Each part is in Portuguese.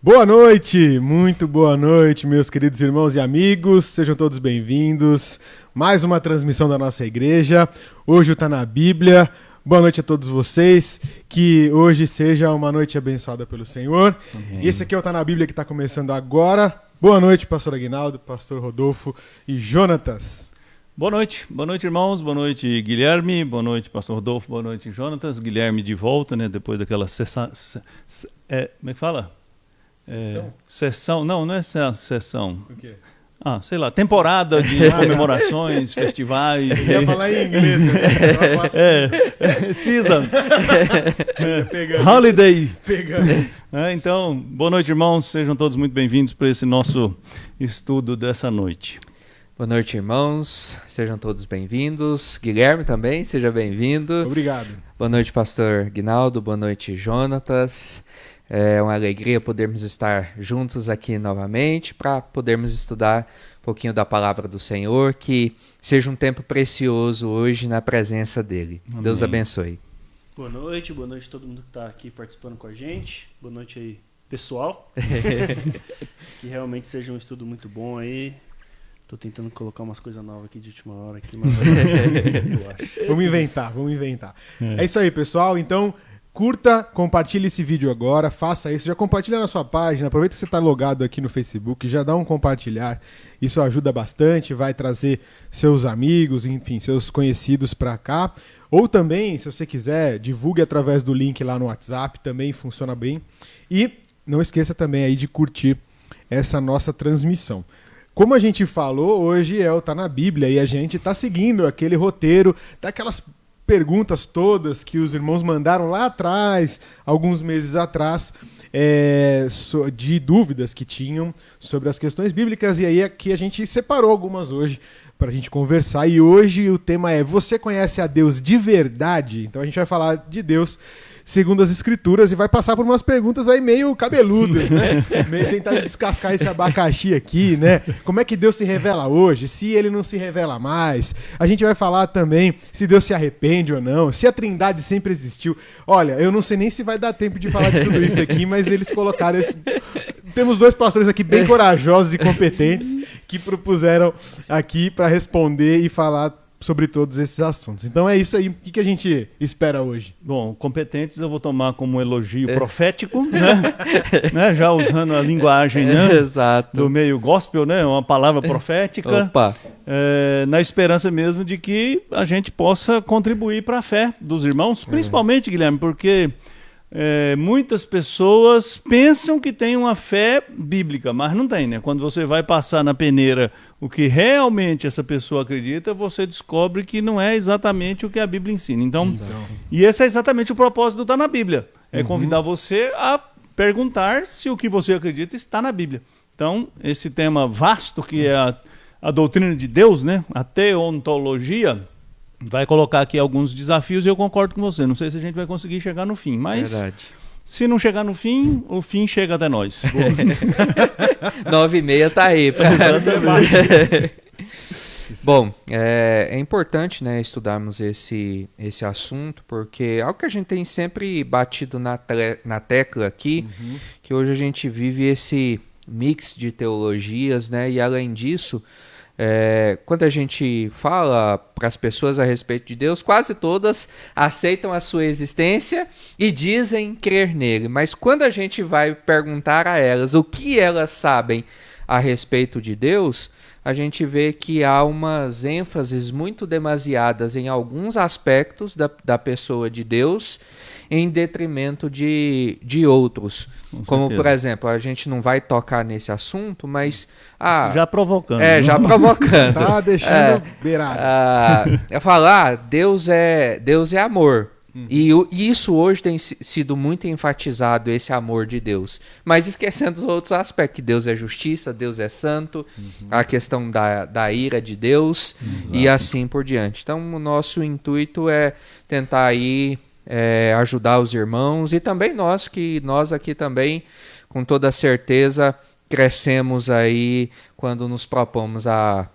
Boa noite, muito boa noite, meus queridos irmãos e amigos, sejam todos bem-vindos. Mais uma transmissão da nossa igreja, hoje está na Bíblia. Boa noite a todos vocês, que hoje seja uma noite abençoada pelo Senhor. Amém. E esse aqui é o Tá na Bíblia que está começando agora. Boa noite, pastor Aguinaldo, pastor Rodolfo e Jonatas. Boa noite, irmãos, boa noite, Guilherme, boa noite, pastor Rodolfo, boa noite, Jonatas. Guilherme de volta, né, depois daquela como é que fala? Sessão? Não é sessão. O quê? Sei lá, temporada de comemorações, festivais. Eu ia falar em inglês. Season. Holiday. Então, boa noite, irmãos. Sejam todos muito bem-vindos para esse nosso estudo dessa noite. Boa noite, irmãos. Sejam todos bem-vindos. Guilherme também, seja bem-vindo. Obrigado. Boa noite, pastor Aguinaldo. Boa noite, Jonatas. É uma alegria podermos estar juntos aqui novamente para podermos estudar um pouquinho da palavra do Senhor, que seja um tempo precioso hoje na presença dEle. Amém. Deus abençoe. Boa noite a todo mundo que está aqui participando com a gente. Boa noite aí, pessoal. Que realmente seja um estudo muito bom aí. Tô tentando colocar umas coisas novas aqui de última hora, aqui, mas eu acho. Vamos inventar. É isso aí, pessoal. Então, curta, compartilhe esse vídeo agora, faça isso, já compartilha na sua página, aproveita que você está logado aqui no Facebook, já dá um compartilhar, isso ajuda bastante, vai trazer seus amigos, enfim, seus conhecidos para cá, ou também, se você quiser, divulgue através do link lá no WhatsApp, também funciona bem, e não esqueça também aí de curtir essa nossa transmissão. Como a gente falou, hoje é o Tá na Bíblia e a gente está seguindo aquele roteiro daquelas perguntas todas que os irmãos mandaram lá atrás, alguns meses atrás, de dúvidas que tinham sobre as questões bíblicas, e aí aqui a gente separou algumas hoje para a gente conversar, e hoje o tema é: você conhece a Deus de verdade? Então a gente vai falar de Deus segundo as Escrituras e vai passar por umas perguntas aí meio cabeludas, né? Meio tentar descascar esse abacaxi aqui, né? Como é que Deus se revela hoje? Se ele não se revela mais? A gente vai falar também se Deus se arrepende ou não, se a Trindade sempre existiu. Olha, eu não sei nem se vai dar tempo de falar de tudo isso aqui, mas eles colocaram esse... Temos dois pastores aqui bem corajosos e competentes que propuseram aqui para responder e falar sobre todos esses assuntos. Então é isso aí. O que a gente espera hoje? Bom, competentes eu vou tomar como um elogio profético, né? Já usando a linguagem do meio gospel, né? Uma palavra profética. Opa. Na esperança mesmo de que a gente possa contribuir para a fé dos irmãos, principalmente, Guilherme, porque muitas pessoas pensam que tem uma fé bíblica, mas não tem, né? Quando você vai passar na peneira o que realmente essa pessoa acredita, você descobre que não é exatamente o que a Bíblia ensina. Então, e esse é exatamente o propósito do Tá na Bíblia. É convidar você a perguntar se o que você acredita está na Bíblia. Então, esse tema vasto que é a doutrina de Deus, né? A teontologia, vai colocar aqui alguns desafios e eu concordo com você. Não sei se a gente vai conseguir chegar no fim, mas se não chegar no fim, o fim chega até nós. 9h30 tá aí. Bom, é importante, né, estudarmos esse assunto, porque é algo que a gente tem sempre batido na tecla aqui, que hoje a gente vive esse mix de teologias, né, e além disso... quando a gente fala para as pessoas a respeito de Deus, quase todas aceitam a sua existência e dizem crer nele. Mas quando a gente vai perguntar a elas o que elas sabem a respeito de Deus, a gente vê que há umas ênfases muito demasiadas em alguns aspectos da pessoa de Deus, em detrimento de outros. Como, por exemplo, a gente não vai tocar nesse assunto, mas... já provocando. Já provocando. Tá deixando beirado. Falar, Deus é amor. E isso hoje tem sido muito enfatizado, esse amor de Deus. Mas esquecendo os outros aspectos, que Deus é justiça, Deus é santo, a questão da ira de Deus, e assim por diante. Então, o nosso intuito é tentar aí ajudar os irmãos, e também nós aqui também, com toda certeza, crescemos aí quando nos propomos a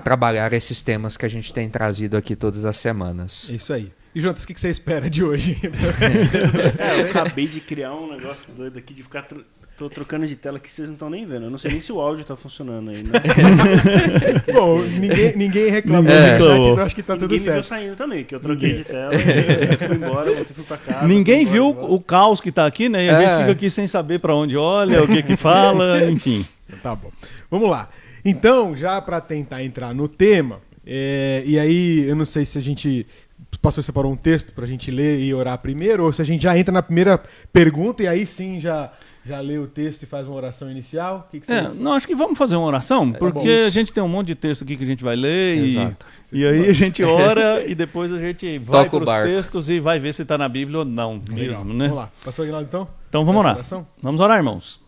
trabalhar esses temas que a gente tem trazido aqui todas as semanas. Isso aí. E, Jonas, o que você espera de hoje? Eu acabei de criar um negócio doido aqui de ficar Tô trocando de tela que vocês não estão nem vendo. Eu não sei nem se o áudio tá funcionando aí, né? Bom, ninguém reclamou no chat, então acho que tá tudo Ninguém me viu certo. saindo também, que eu troquei de tela, eu fui embora, ontem fui pra casa. Ninguém fui viu embora. o caos que tá aqui, né? E a gente fica aqui sem saber para onde olha, o que fala, enfim. Tá bom. Vamos lá. Então, já para tentar entrar no tema, e aí eu não sei se a gente separou um texto pra gente ler e orar primeiro, ou se a gente já entra na primeira pergunta e aí sim já lê o texto e faz uma oração inicial. O que vocês... Não, acho que vamos fazer uma oração, porque bom. a gente tem um monte de texto aqui que a gente vai ler Exato. e aí a gente ora e depois a gente vai Toca o para os barco. textos e vai ver se está na Bíblia ou não Legal. mesmo, né? Vamos lá. Pastor Aguinaldo, então? Então vamos Essa orar. oração? Vamos orar, irmãos.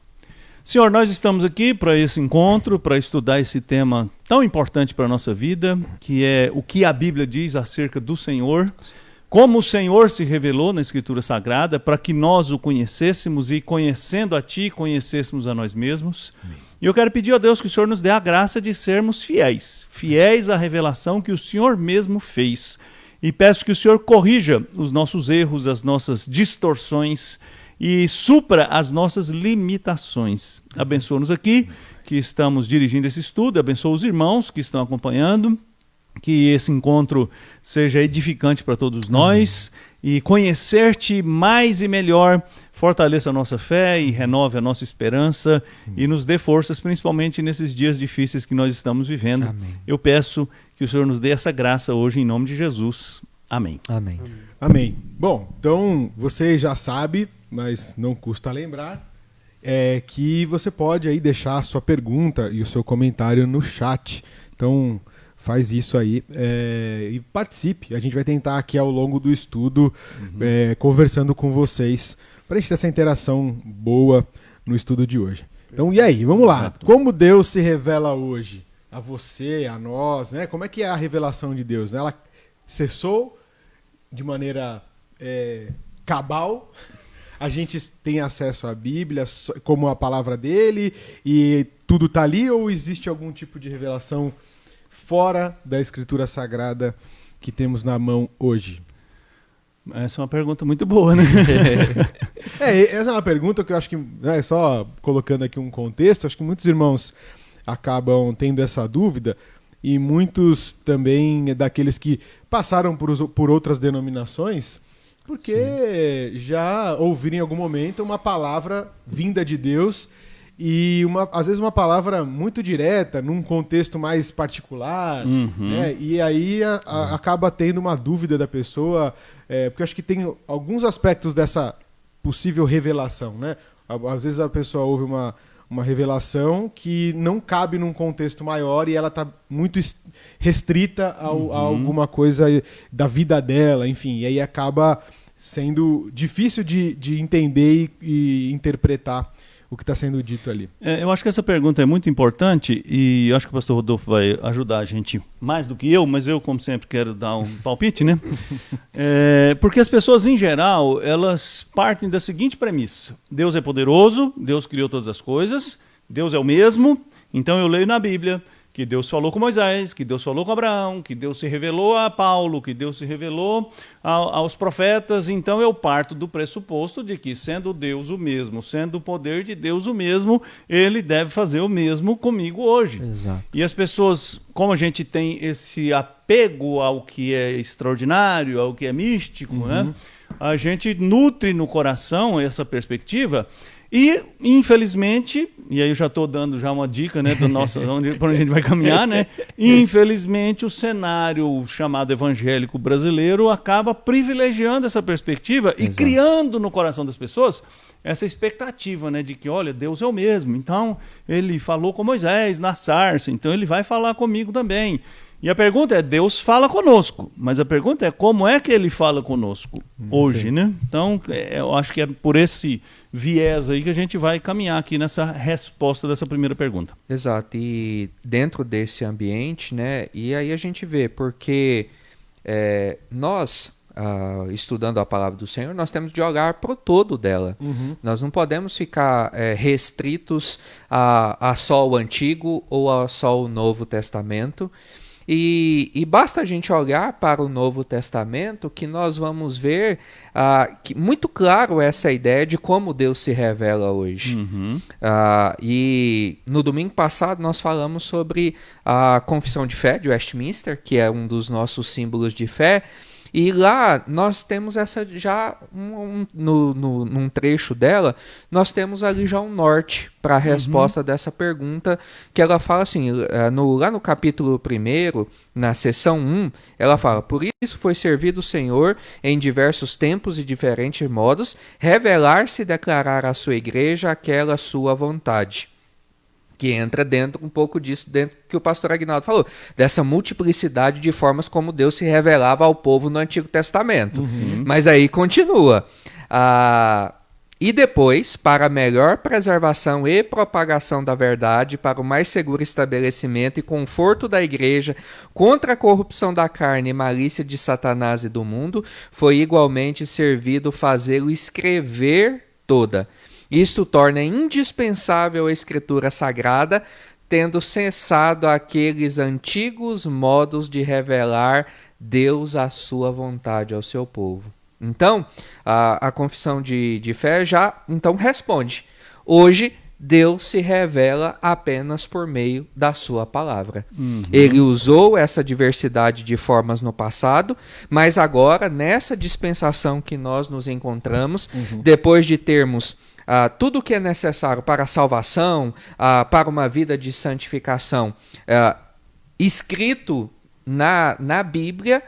Senhor, nós estamos aqui para esse encontro, para estudar esse tema tão importante para a nossa vida, que é o que a Bíblia diz acerca do Senhor, como o Senhor se revelou na Escritura Sagrada, para que nós o conhecêssemos e, conhecendo a Ti, conhecêssemos a nós mesmos. Amém. E eu quero pedir a Deus que o Senhor nos dê a graça de sermos fiéis à revelação que o Senhor mesmo fez. E peço que o Senhor corrija os nossos erros, as nossas distorções, e supra as nossas limitações. Abençoa-nos aqui, que estamos dirigindo esse estudo, abençoa os irmãos que estão acompanhando, que esse encontro seja edificante para todos nós, e conhecer-te mais e melhor fortaleça a nossa fé e renove a nossa esperança e nos dê forças, principalmente nesses dias difíceis que nós estamos vivendo. Amém. Eu peço que o Senhor nos dê essa graça hoje, em nome de Jesus. Amém. Amém. Amém. Bom, então você já sabe, mas não custa lembrar, que você pode aí deixar a sua pergunta e o seu comentário no chat. Então faz isso aí e participe. A gente vai tentar aqui ao longo do estudo conversando com vocês para a gente ter essa interação boa no estudo de hoje. Então e aí, vamos lá. Como Deus se revela hoje a você, a nós, né? Como é que é a revelação de Deus? Ela cessou de maneira cabal? A gente tem acesso à Bíblia como a palavra dele e tudo está ali, ou existe algum tipo de revelação fora da Escritura Sagrada que temos na mão hoje? Essa é uma pergunta muito boa, né? Essa é uma pergunta que eu acho que, só colocando aqui um contexto, acho que muitos irmãos acabam tendo essa dúvida, e muitos também daqueles que passaram por outras denominações, porque já ouviram em algum momento uma palavra vinda de Deus e às vezes uma palavra muito direta, num contexto mais particular, né? E aí acaba tendo uma dúvida da pessoa, porque eu acho que tem alguns aspectos dessa possível revelação, né? Às vezes a pessoa ouve uma revelação que não cabe num contexto maior e ela está muito restrita a alguma coisa da vida dela, enfim, e aí acaba sendo difícil de entender e interpretar o que está sendo dito ali. Eu acho que essa pergunta é muito importante e eu acho que o pastor Rodolfo vai ajudar a gente mais do que eu, mas eu, como sempre, quero dar um palpite, né? Porque as pessoas, em geral, elas partem da seguinte premissa: Deus é poderoso, Deus criou todas as coisas, Deus é o mesmo, então eu leio na Bíblia que Deus falou com Moisés, que Deus falou com Abraão, que Deus se revelou a Paulo, que Deus se revelou aos profetas. Então eu parto do pressuposto de que, sendo Deus o mesmo, sendo o poder de Deus o mesmo, ele deve fazer o mesmo comigo hoje. Exato. E as pessoas, como a gente tem esse apego ao que é extraordinário, ao que é místico, né? A gente nutre no coração essa perspectiva. E, infelizmente, e aí eu já estou dando uma dica, né, para onde a gente vai caminhar, né? Infelizmente, o cenário chamado evangélico brasileiro acaba privilegiando essa perspectiva e criando no coração das pessoas essa expectativa, né, de que, olha, Deus é o mesmo, então ele falou com Moisés na sarça, então ele vai falar comigo também. E a pergunta é, Deus fala conosco, mas a pergunta é, como é que ele fala conosco hoje, né? Então, eu acho que é por esse viés aí que a gente vai caminhar aqui nessa resposta dessa primeira pergunta. Exato, e dentro desse ambiente, né, e aí a gente vê, porque nós, estudando a palavra do Senhor, nós temos de olhar para o todo dela. Nós não podemos ficar restritos a só o Antigo ou a só o Novo Testamento. E basta a gente olhar para o Novo Testamento que nós vamos ver que muito claro essa ideia de como Deus se revela hoje. E no domingo passado nós falamos sobre a Confissão de Fé de Westminster, que é um dos nossos símbolos de fé. E lá nós temos essa já, num trecho dela, nós temos ali já um norte para a resposta dessa pergunta, que ela fala assim, lá no capítulo 1, na seção 1, ela fala: por isso foi servido o Senhor em diversos tempos e diferentes modos, revelar-se e declarar à sua igreja aquela sua vontade. Que entra dentro um pouco disso, dentro que o pastor Aguinaldo falou, dessa multiplicidade de formas como Deus se revelava ao povo no Antigo Testamento. Mas aí continua. E depois, para a melhor preservação e propagação da verdade, para o mais seguro estabelecimento e conforto da igreja, contra a corrupção da carne e malícia de Satanás e do mundo, foi igualmente servido fazê-lo escrever toda. Isto torna indispensável a Escritura Sagrada, tendo cessado aqueles antigos modos de revelar Deus a sua vontade ao seu povo. Então, a confissão de fé já então responde. Hoje, Deus se revela apenas por meio da sua palavra. Ele usou essa diversidade de formas no passado, mas agora, nessa dispensação que nós nos encontramos, depois de termos tudo o que é necessário para a salvação, para uma vida de santificação, escrito na Bíblia,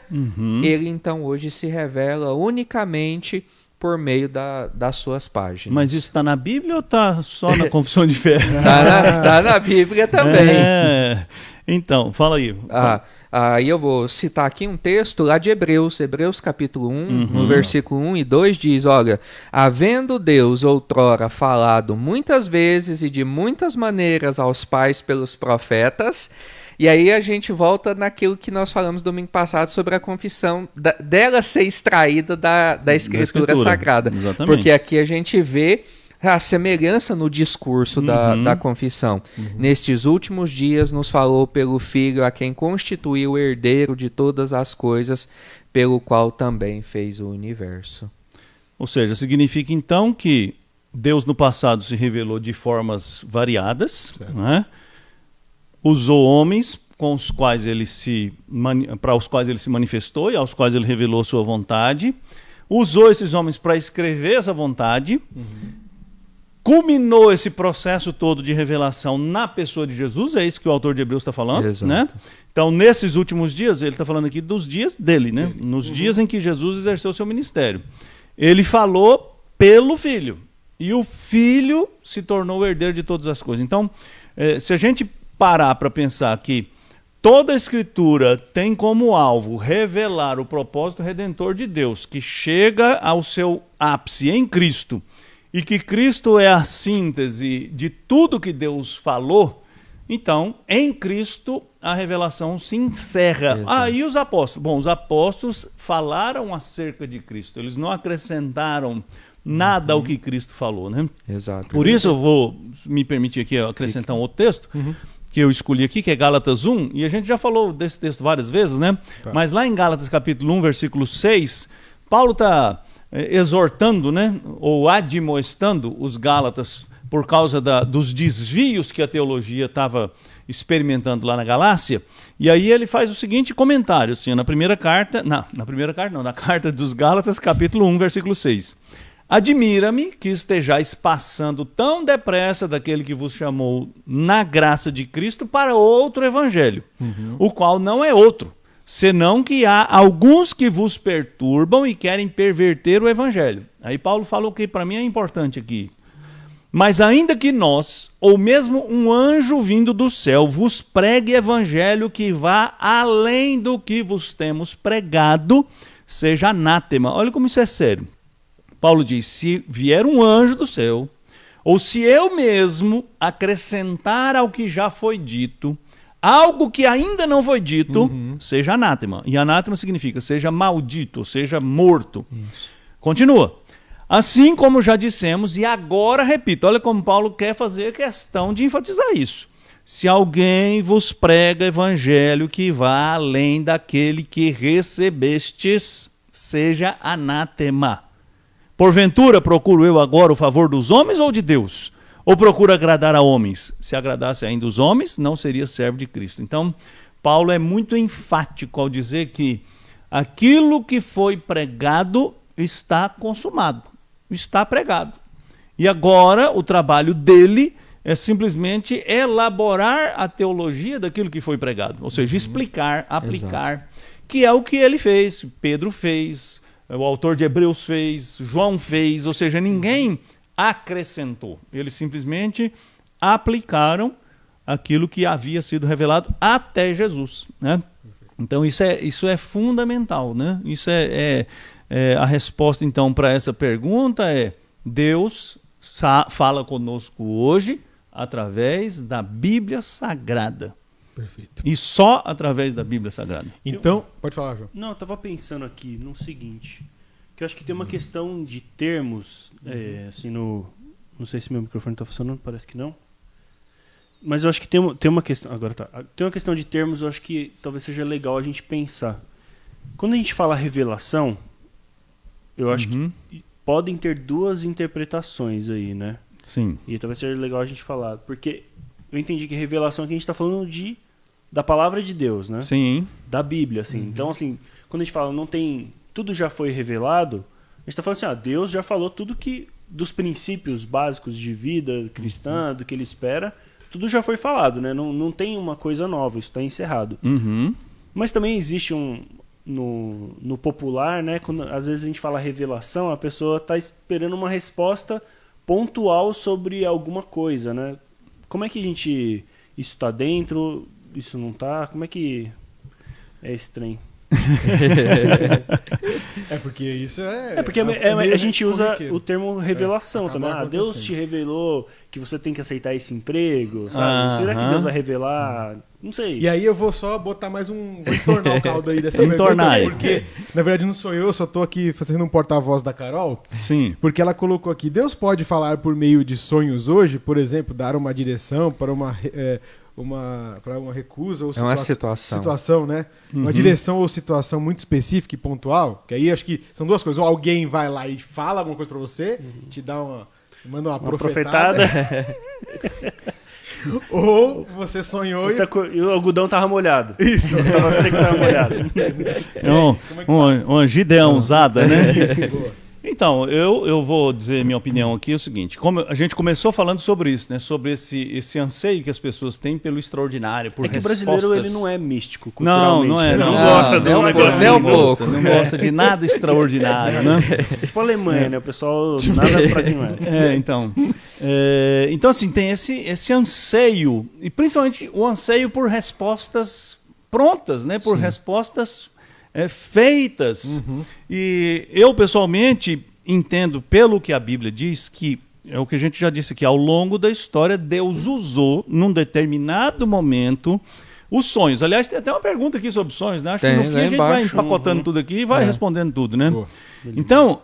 ele então hoje se revela unicamente por meio das suas páginas. Mas isso está na Bíblia ou está só na Confissão de Fé? Está na Bíblia também. Então, fala aí. Aí eu vou citar aqui um texto lá de Hebreus capítulo 1, no versículo 1 e 2 diz, olha, havendo Deus outrora falado muitas vezes e de muitas maneiras aos pais pelos profetas, e aí a gente volta naquilo que nós falamos domingo passado sobre a confissão dela ser extraída da Escritura Sagrada. Exatamente. Porque aqui a gente vê a semelhança no discurso da confissão. Nestes últimos dias nos falou pelo Filho, a quem constituiu o herdeiro de todas as coisas, pelo qual também fez o universo. Ou seja, significa então que Deus no passado se revelou de formas variadas, né? Usou homens para os quais ele se manifestou e aos quais ele revelou sua vontade, usou esses homens para escrever essa vontade, culminou esse processo todo de revelação na pessoa de Jesus, é isso que o autor de Hebreus está falando, né? Então, nesses últimos dias, ele está falando aqui dos dias dele, né? Nos dias em que Jesus exerceu seu ministério. Ele falou pelo Filho, e o Filho se tornou o herdeiro de todas as coisas. Então, se a gente parar para pensar que toda a Escritura tem como alvo revelar o propósito redentor de Deus, que chega ao seu ápice em Cristo, e que Cristo é a síntese de tudo que Deus falou, então, em Cristo, a revelação se encerra. E os apóstolos? Bom, os apóstolos falaram acerca de Cristo, eles não acrescentaram nada ao que Cristo falou, né? Exato. Por isso eu vou me permitir aqui acrescentar um outro texto, que eu escolhi aqui, que é Gálatas 1, e a gente já falou desse texto várias vezes, né? Mas lá em Gálatas capítulo 1, versículo 6, Paulo está exortando, né, ou admoestando os Gálatas por causa dos desvios que a teologia estava experimentando lá na Galácia, e aí ele faz o seguinte comentário, assim, na carta dos Gálatas, capítulo 1, versículo 6. Admira-me que estejais passando tão depressa daquele que vos chamou na graça de Cristo para outro evangelho, o qual não é outro, senão que há alguns que vos perturbam e querem perverter o evangelho. Aí Paulo falou que para mim é importante aqui. Mas ainda que nós, ou mesmo um anjo vindo do céu, vos pregue evangelho que vá além do que vos temos pregado, seja anátema. Olha como isso é sério. Paulo diz, se vier um anjo do céu, ou se eu mesmo acrescentar ao que já foi dito, algo que ainda não foi dito, seja anátema. E anátema significa seja maldito, seja morto. Isso. Continua. Assim como já dissemos, e agora repito, olha como Paulo quer fazer questão de enfatizar isso. se alguém vos prega evangelho que vá além daquele que recebestes, seja anátema. Porventura procuro eu agora o favor dos homens ou de Deus? Ou procuro agradar a homens? Se agradasse ainda os homens, não seria servo de Cristo. Então, Paulo é muito enfático ao dizer que aquilo que foi pregado está consumado, está pregado. E agora o trabalho dele é simplesmente elaborar a teologia daquilo que foi pregado, ou seja, explicar, aplicar, exato, que é o que ele fez, Pedro fez, o autor de Hebreus fez, João fez, ou seja, ninguém acrescentou, eles simplesmente aplicaram aquilo que havia sido revelado até Jesus, né? Então isso é fundamental, né? Isso é a resposta então para essa pergunta é: Deus fala conosco hoje através da Bíblia Sagrada. Perfeito. E só através da Bíblia Sagrada. Então, pode falar, João. Não, eu estava pensando aqui no seguinte, que eu acho que tem uma questão de termos, assim, não sei se meu microfone está funcionando, parece que não. Mas eu acho que tem uma questão, agora tá. Tem uma questão de termos, eu acho que talvez seja legal a gente pensar. Quando a gente fala revelação, eu acho que podem ter duas interpretações aí, né? Sim. E talvez seja legal a gente falar, porque eu entendi que revelação aqui a gente está falando da palavra de Deus, né? Sim. Da Bíblia, assim. Então, assim, quando a gente fala não tem, tudo já foi revelado, a gente está falando assim, Deus já falou tudo que, dos princípios básicos de vida cristã, do que ele espera, tudo já foi falado, né? Não tem uma coisa nova, isso está encerrado. Mas também existe no popular, né? Quando às vezes a gente fala revelação, a pessoa está esperando uma resposta pontual sobre alguma coisa, né? Como é que isso está dentro, isso não está? Como é que é estranho? Porque isso porque a gente usa o termo revelação também. Deus te revelou que você tem que aceitar esse emprego, sabe? Será que Deus vai revelar? Não sei. E aí eu vou só botar mais vou entornar o caldo aí dessa pergunta, porque na verdade não sou eu só tô aqui fazendo um porta-voz da Carol. Sim. Porque ela colocou aqui, Deus pode falar por meio de sonhos hoje, por exemplo, dar uma direção para uma recusa ou uma situação, né? Uma direção ou situação muito específica e pontual, que aí acho que são duas coisas, ou alguém vai lá e fala alguma coisa para você, te manda uma profetada. Ou você sonhou e o algodão tava molhado. Isso. Você que tava molhado. Uma gideãozada, né? Então, eu vou dizer minha opinião aqui, é o seguinte, como a gente começou falando sobre isso, né, sobre esse anseio que as pessoas têm pelo extraordinário, por respostas. Que o brasileiro ele não é místico culturalmente. Não é. Não gosta do negócio. Não gosta de nada extraordinário, né? Tipo a Alemanha, né? O pessoal nada pragmático. Então, assim, tem esse anseio, e principalmente o anseio por respostas prontas, né? Por respostas feitas. E eu pessoalmente entendo, pelo que a Bíblia diz, que é o que a gente já disse aqui, ao longo da história Deus usou num determinado momento os sonhos. Aliás, tem até uma pergunta aqui sobre sonhos, né? Acho que no fim a gente vai empacotando tudo aqui e vai respondendo tudo, né? Então,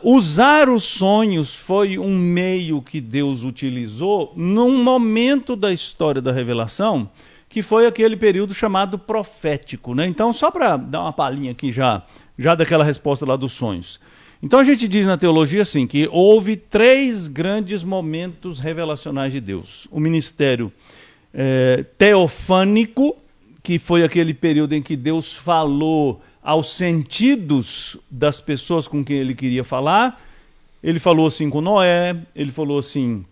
usar os sonhos foi um meio que Deus utilizou num momento da história da revelação, que foi aquele período chamado profético, né? Então, só para dar uma palhinha aqui já daquela resposta lá dos sonhos. Então, a gente diz na teologia assim, que houve 3 grandes momentos revelacionais de Deus. O ministério teofânico, que foi aquele período em que Deus falou aos sentidos das pessoas com quem ele queria falar. Ele falou assim com Noé, ele falou assim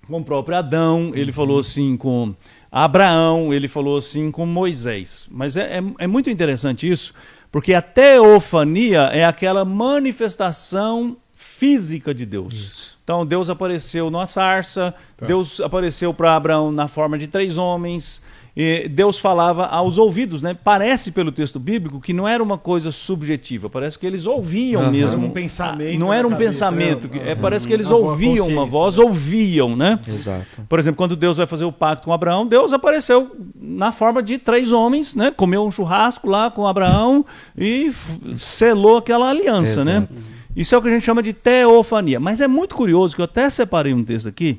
com o próprio Adão, ele falou assim com Abraão, ele falou assim com Moisés. Mas é muito interessante isso, porque a teofania é aquela manifestação física de Deus. Isso. Então Deus apareceu numa sarça, Deus apareceu para Abraão na forma de 3 homens, e Deus falava aos ouvidos, né? Parece pelo texto bíblico que não era uma coisa subjetiva, parece que eles ouviam mesmo. Um pensamento. Não era um pensamento, parece que eles ouviam uma voz, ouviam, né? Exato. Por exemplo, quando Deus vai fazer o pacto com Abraão, Deus apareceu na forma de 3 homens, né? Comeu um churrasco lá com Abraão e selou aquela aliança, né? Isso é o que a gente chama de teofania. Mas é muito curioso, que eu até separei um texto aqui,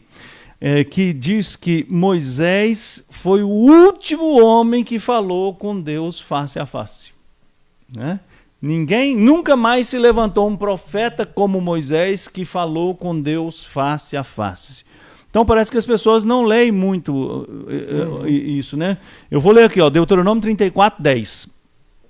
que diz que Moisés foi o último homem que falou com Deus face a face. Né? Nunca mais se levantou um profeta como Moisés que falou com Deus face a face. Então parece que as pessoas não leem muito isso, né? Eu vou ler aqui, Deuteronômio 34:10.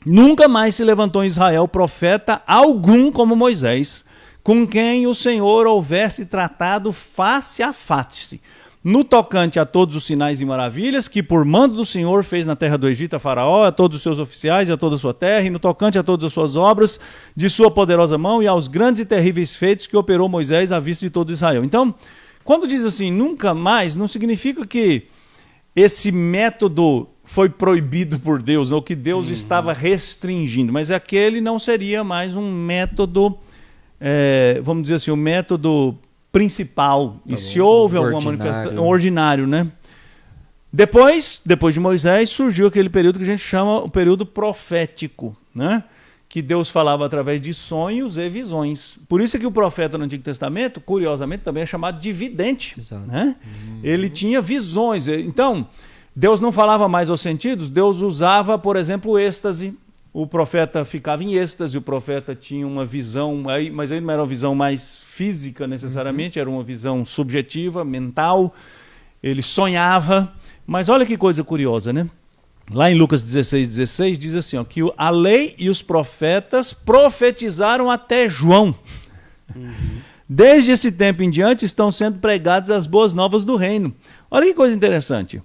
Nunca mais se levantou em Israel profeta algum como Moisés, com quem o Senhor houvesse tratado face a face, no tocante a todos os sinais e maravilhas que por mando do Senhor fez na terra do Egito a Faraó, a todos os seus oficiais e a toda a sua terra, e no tocante a todas as suas obras de sua poderosa mão e aos grandes e terríveis feitos que operou Moisés à vista de todo Israel. Então, quando diz assim, nunca mais, não significa que esse método foi proibido por Deus, ou que Deus estava restringindo, mas aquele não seria mais um método, vamos dizer assim, o método principal. E se houve alguma manifestação, ordinário, né? Depois de Moisés, surgiu aquele período que a gente chama o período profético, né? Que Deus falava através de sonhos e visões. Por isso que o profeta no Antigo Testamento, curiosamente, também é chamado de vidente. Né? Ele tinha visões. Então, Deus não falava mais aos sentidos, Deus usava, por exemplo, o êxtase. O profeta ficava em êxtase, o profeta tinha uma visão, mas aí não era uma visão mais física necessariamente, era uma visão subjetiva, mental. Ele sonhava. Mas olha que coisa curiosa, né? Lá em Lucas 16:16 diz assim, que a lei e os profetas profetizaram até João. Desde esse tempo em diante estão sendo pregadas as boas novas do reino. Olha que coisa interessante.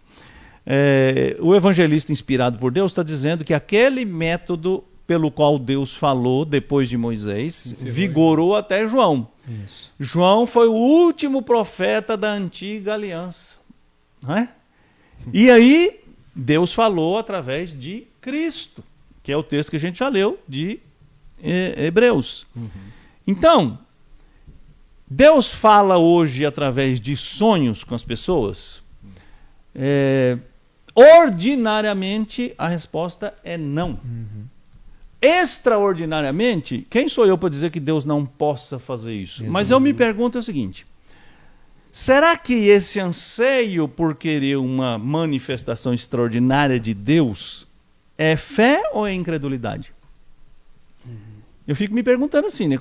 O evangelista inspirado por Deus está dizendo que aquele método pelo qual Deus falou depois de Moisés vigorou até João. Isso. João foi o último profeta da antiga aliança. Não é? E aí Deus falou através de Cristo, que é o texto que a gente já leu de Hebreus. Então, Deus fala hoje através de sonhos com as pessoas? Ordinariamente, a resposta é não. Extraordinariamente, quem sou eu para dizer que Deus não possa fazer isso? Mas eu me pergunto o seguinte: será que esse anseio por querer uma manifestação extraordinária de Deus é fé ou é incredulidade? Eu fico me perguntando assim, né?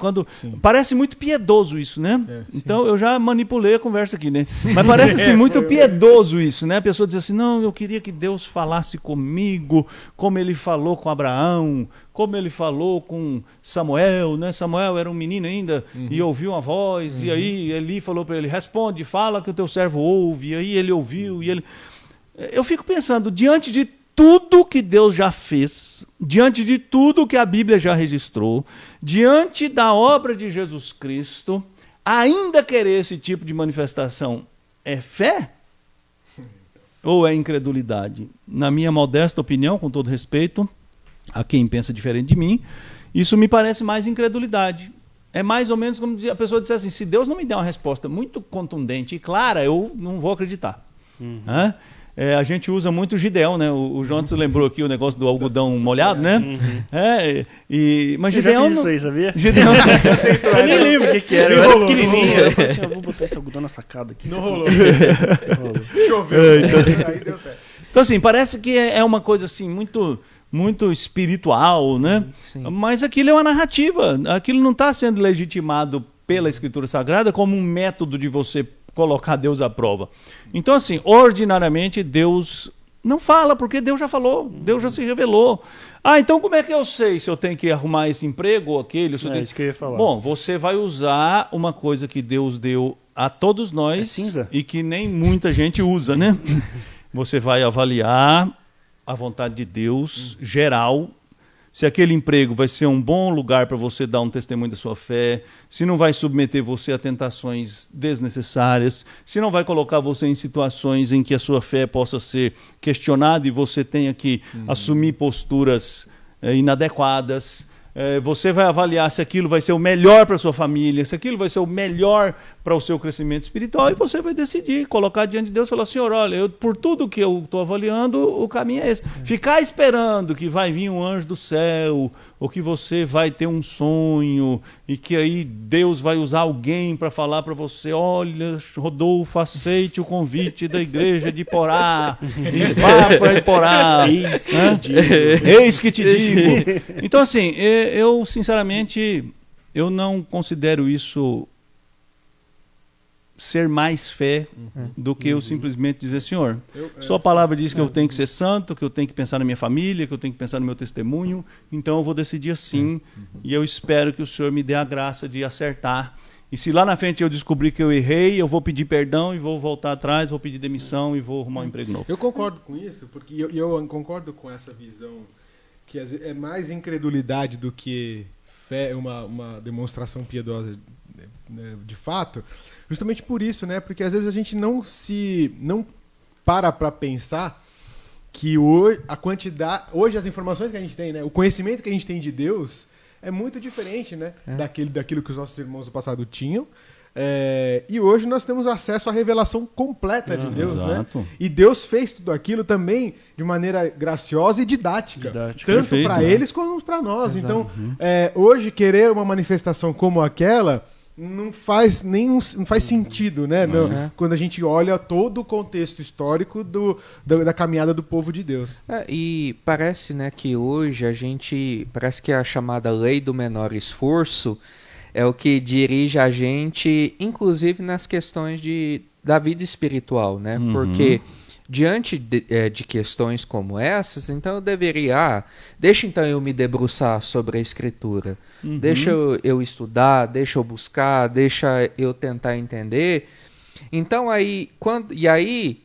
Parece muito piedoso isso, né? Então eu já manipulei a conversa aqui, né? Mas parece assim, muito piedoso isso, né? A pessoa diz assim, não, eu queria que Deus falasse comigo, como ele falou com Abraão, como ele falou com Samuel, né? Samuel era um menino ainda e ouviu uma voz, e aí Eli falou para ele, responde, fala que o teu servo ouve, e aí ele ouviu, e ele... Eu fico pensando, diante de tudo que Deus já fez, diante de tudo que a Bíblia já registrou, diante da obra de Jesus Cristo, ainda querer esse tipo de manifestação é fé ou é incredulidade? Na minha modesta opinião, com todo respeito a quem pensa diferente de mim, isso me parece mais incredulidade. É mais ou menos como a pessoa disser assim, se Deus não me der uma resposta muito contundente e clara, eu não vou acreditar. A gente usa muito o Gideão, né? O João se lembrou aqui o negócio do algodão molhado, né? Mas Gideão... Eu já fiz isso aí, sabia? Gideão... eu nem lembro o que era, eu era pequenininho. Eu falei assim, eu vou botar esse algodão na sacada aqui. Não rolou. Choveu, aí deu certo. Então assim, parece que é uma coisa assim muito espiritual, né? Mas aquilo é uma narrativa, aquilo não está sendo legitimado pela Escritura Sagrada como um método de você colocar Deus à prova. Então assim, ordinariamente Deus não fala, porque Deus já falou, Deus já se revelou. Então como é que eu sei se eu tenho que arrumar esse emprego ou aquele? Isso que eu ia falar. Bom, você vai usar uma coisa que Deus deu a todos nós e que nem muita gente usa, né? Você vai avaliar a vontade de Deus geral, se aquele emprego vai ser um bom lugar para você dar um testemunho da sua fé, se não vai submeter você a tentações desnecessárias, se não vai colocar você em situações em que a sua fé possa ser questionada e você tenha que assumir posturas inadequadas. Você vai avaliar se aquilo vai ser o melhor para a sua família, se aquilo vai ser o melhor para o seu crescimento espiritual, e você vai decidir, colocar diante de Deus e falar: Senhor, olha, por tudo que eu estou avaliando, o caminho é esse. Ficar esperando que vai vir um anjo do céu, ou que você vai ter um sonho, e que aí Deus vai usar alguém para falar para você: olha, Rodolfo, aceite o convite da igreja de Iporá, e vá para Iporá. Eis que te digo. Eis que te digo. Então, assim, eu sinceramente, eu não considero isso ser mais fé do que eu simplesmente dizer: Senhor, sua palavra diz que eu tenho que ser santo, que eu tenho que pensar na minha família, que eu tenho que pensar no meu testemunho, então eu vou decidir assim, e eu espero que o Senhor me dê a graça de acertar. E se lá na frente eu descobrir que eu errei, eu vou pedir perdão e vou voltar atrás, vou pedir demissão e vou arrumar um emprego novo. Eu concordo com isso, porque eu concordo com essa visão que é mais incredulidade do que fé, uma demonstração piedosa, né, de fato, justamente por isso, né? Porque às vezes a gente não para pensar que hoje as informações que a gente tem, né, o conhecimento que a gente tem de Deus é muito diferente, né, daquilo que os nossos irmãos do passado tinham. E hoje nós temos acesso à revelação completa de Deus, exato. né? E Deus fez tudo aquilo também de maneira graciosa e didática. Tanto Perfeito, para eles como para nós. Exato. Então, hoje querer uma manifestação como aquela não faz sentido, né? Quando a gente olha todo o contexto histórico da caminhada do povo de Deus. E parece, né, que hoje parece que a chamada lei do menor esforço é o que dirige a gente, inclusive nas questões da vida espiritual, né? Porque diante de questões como essas, então eu deveria, deixa então eu me debruçar sobre a Escritura, deixa eu estudar, deixa eu buscar, deixa eu tentar entender. Então aí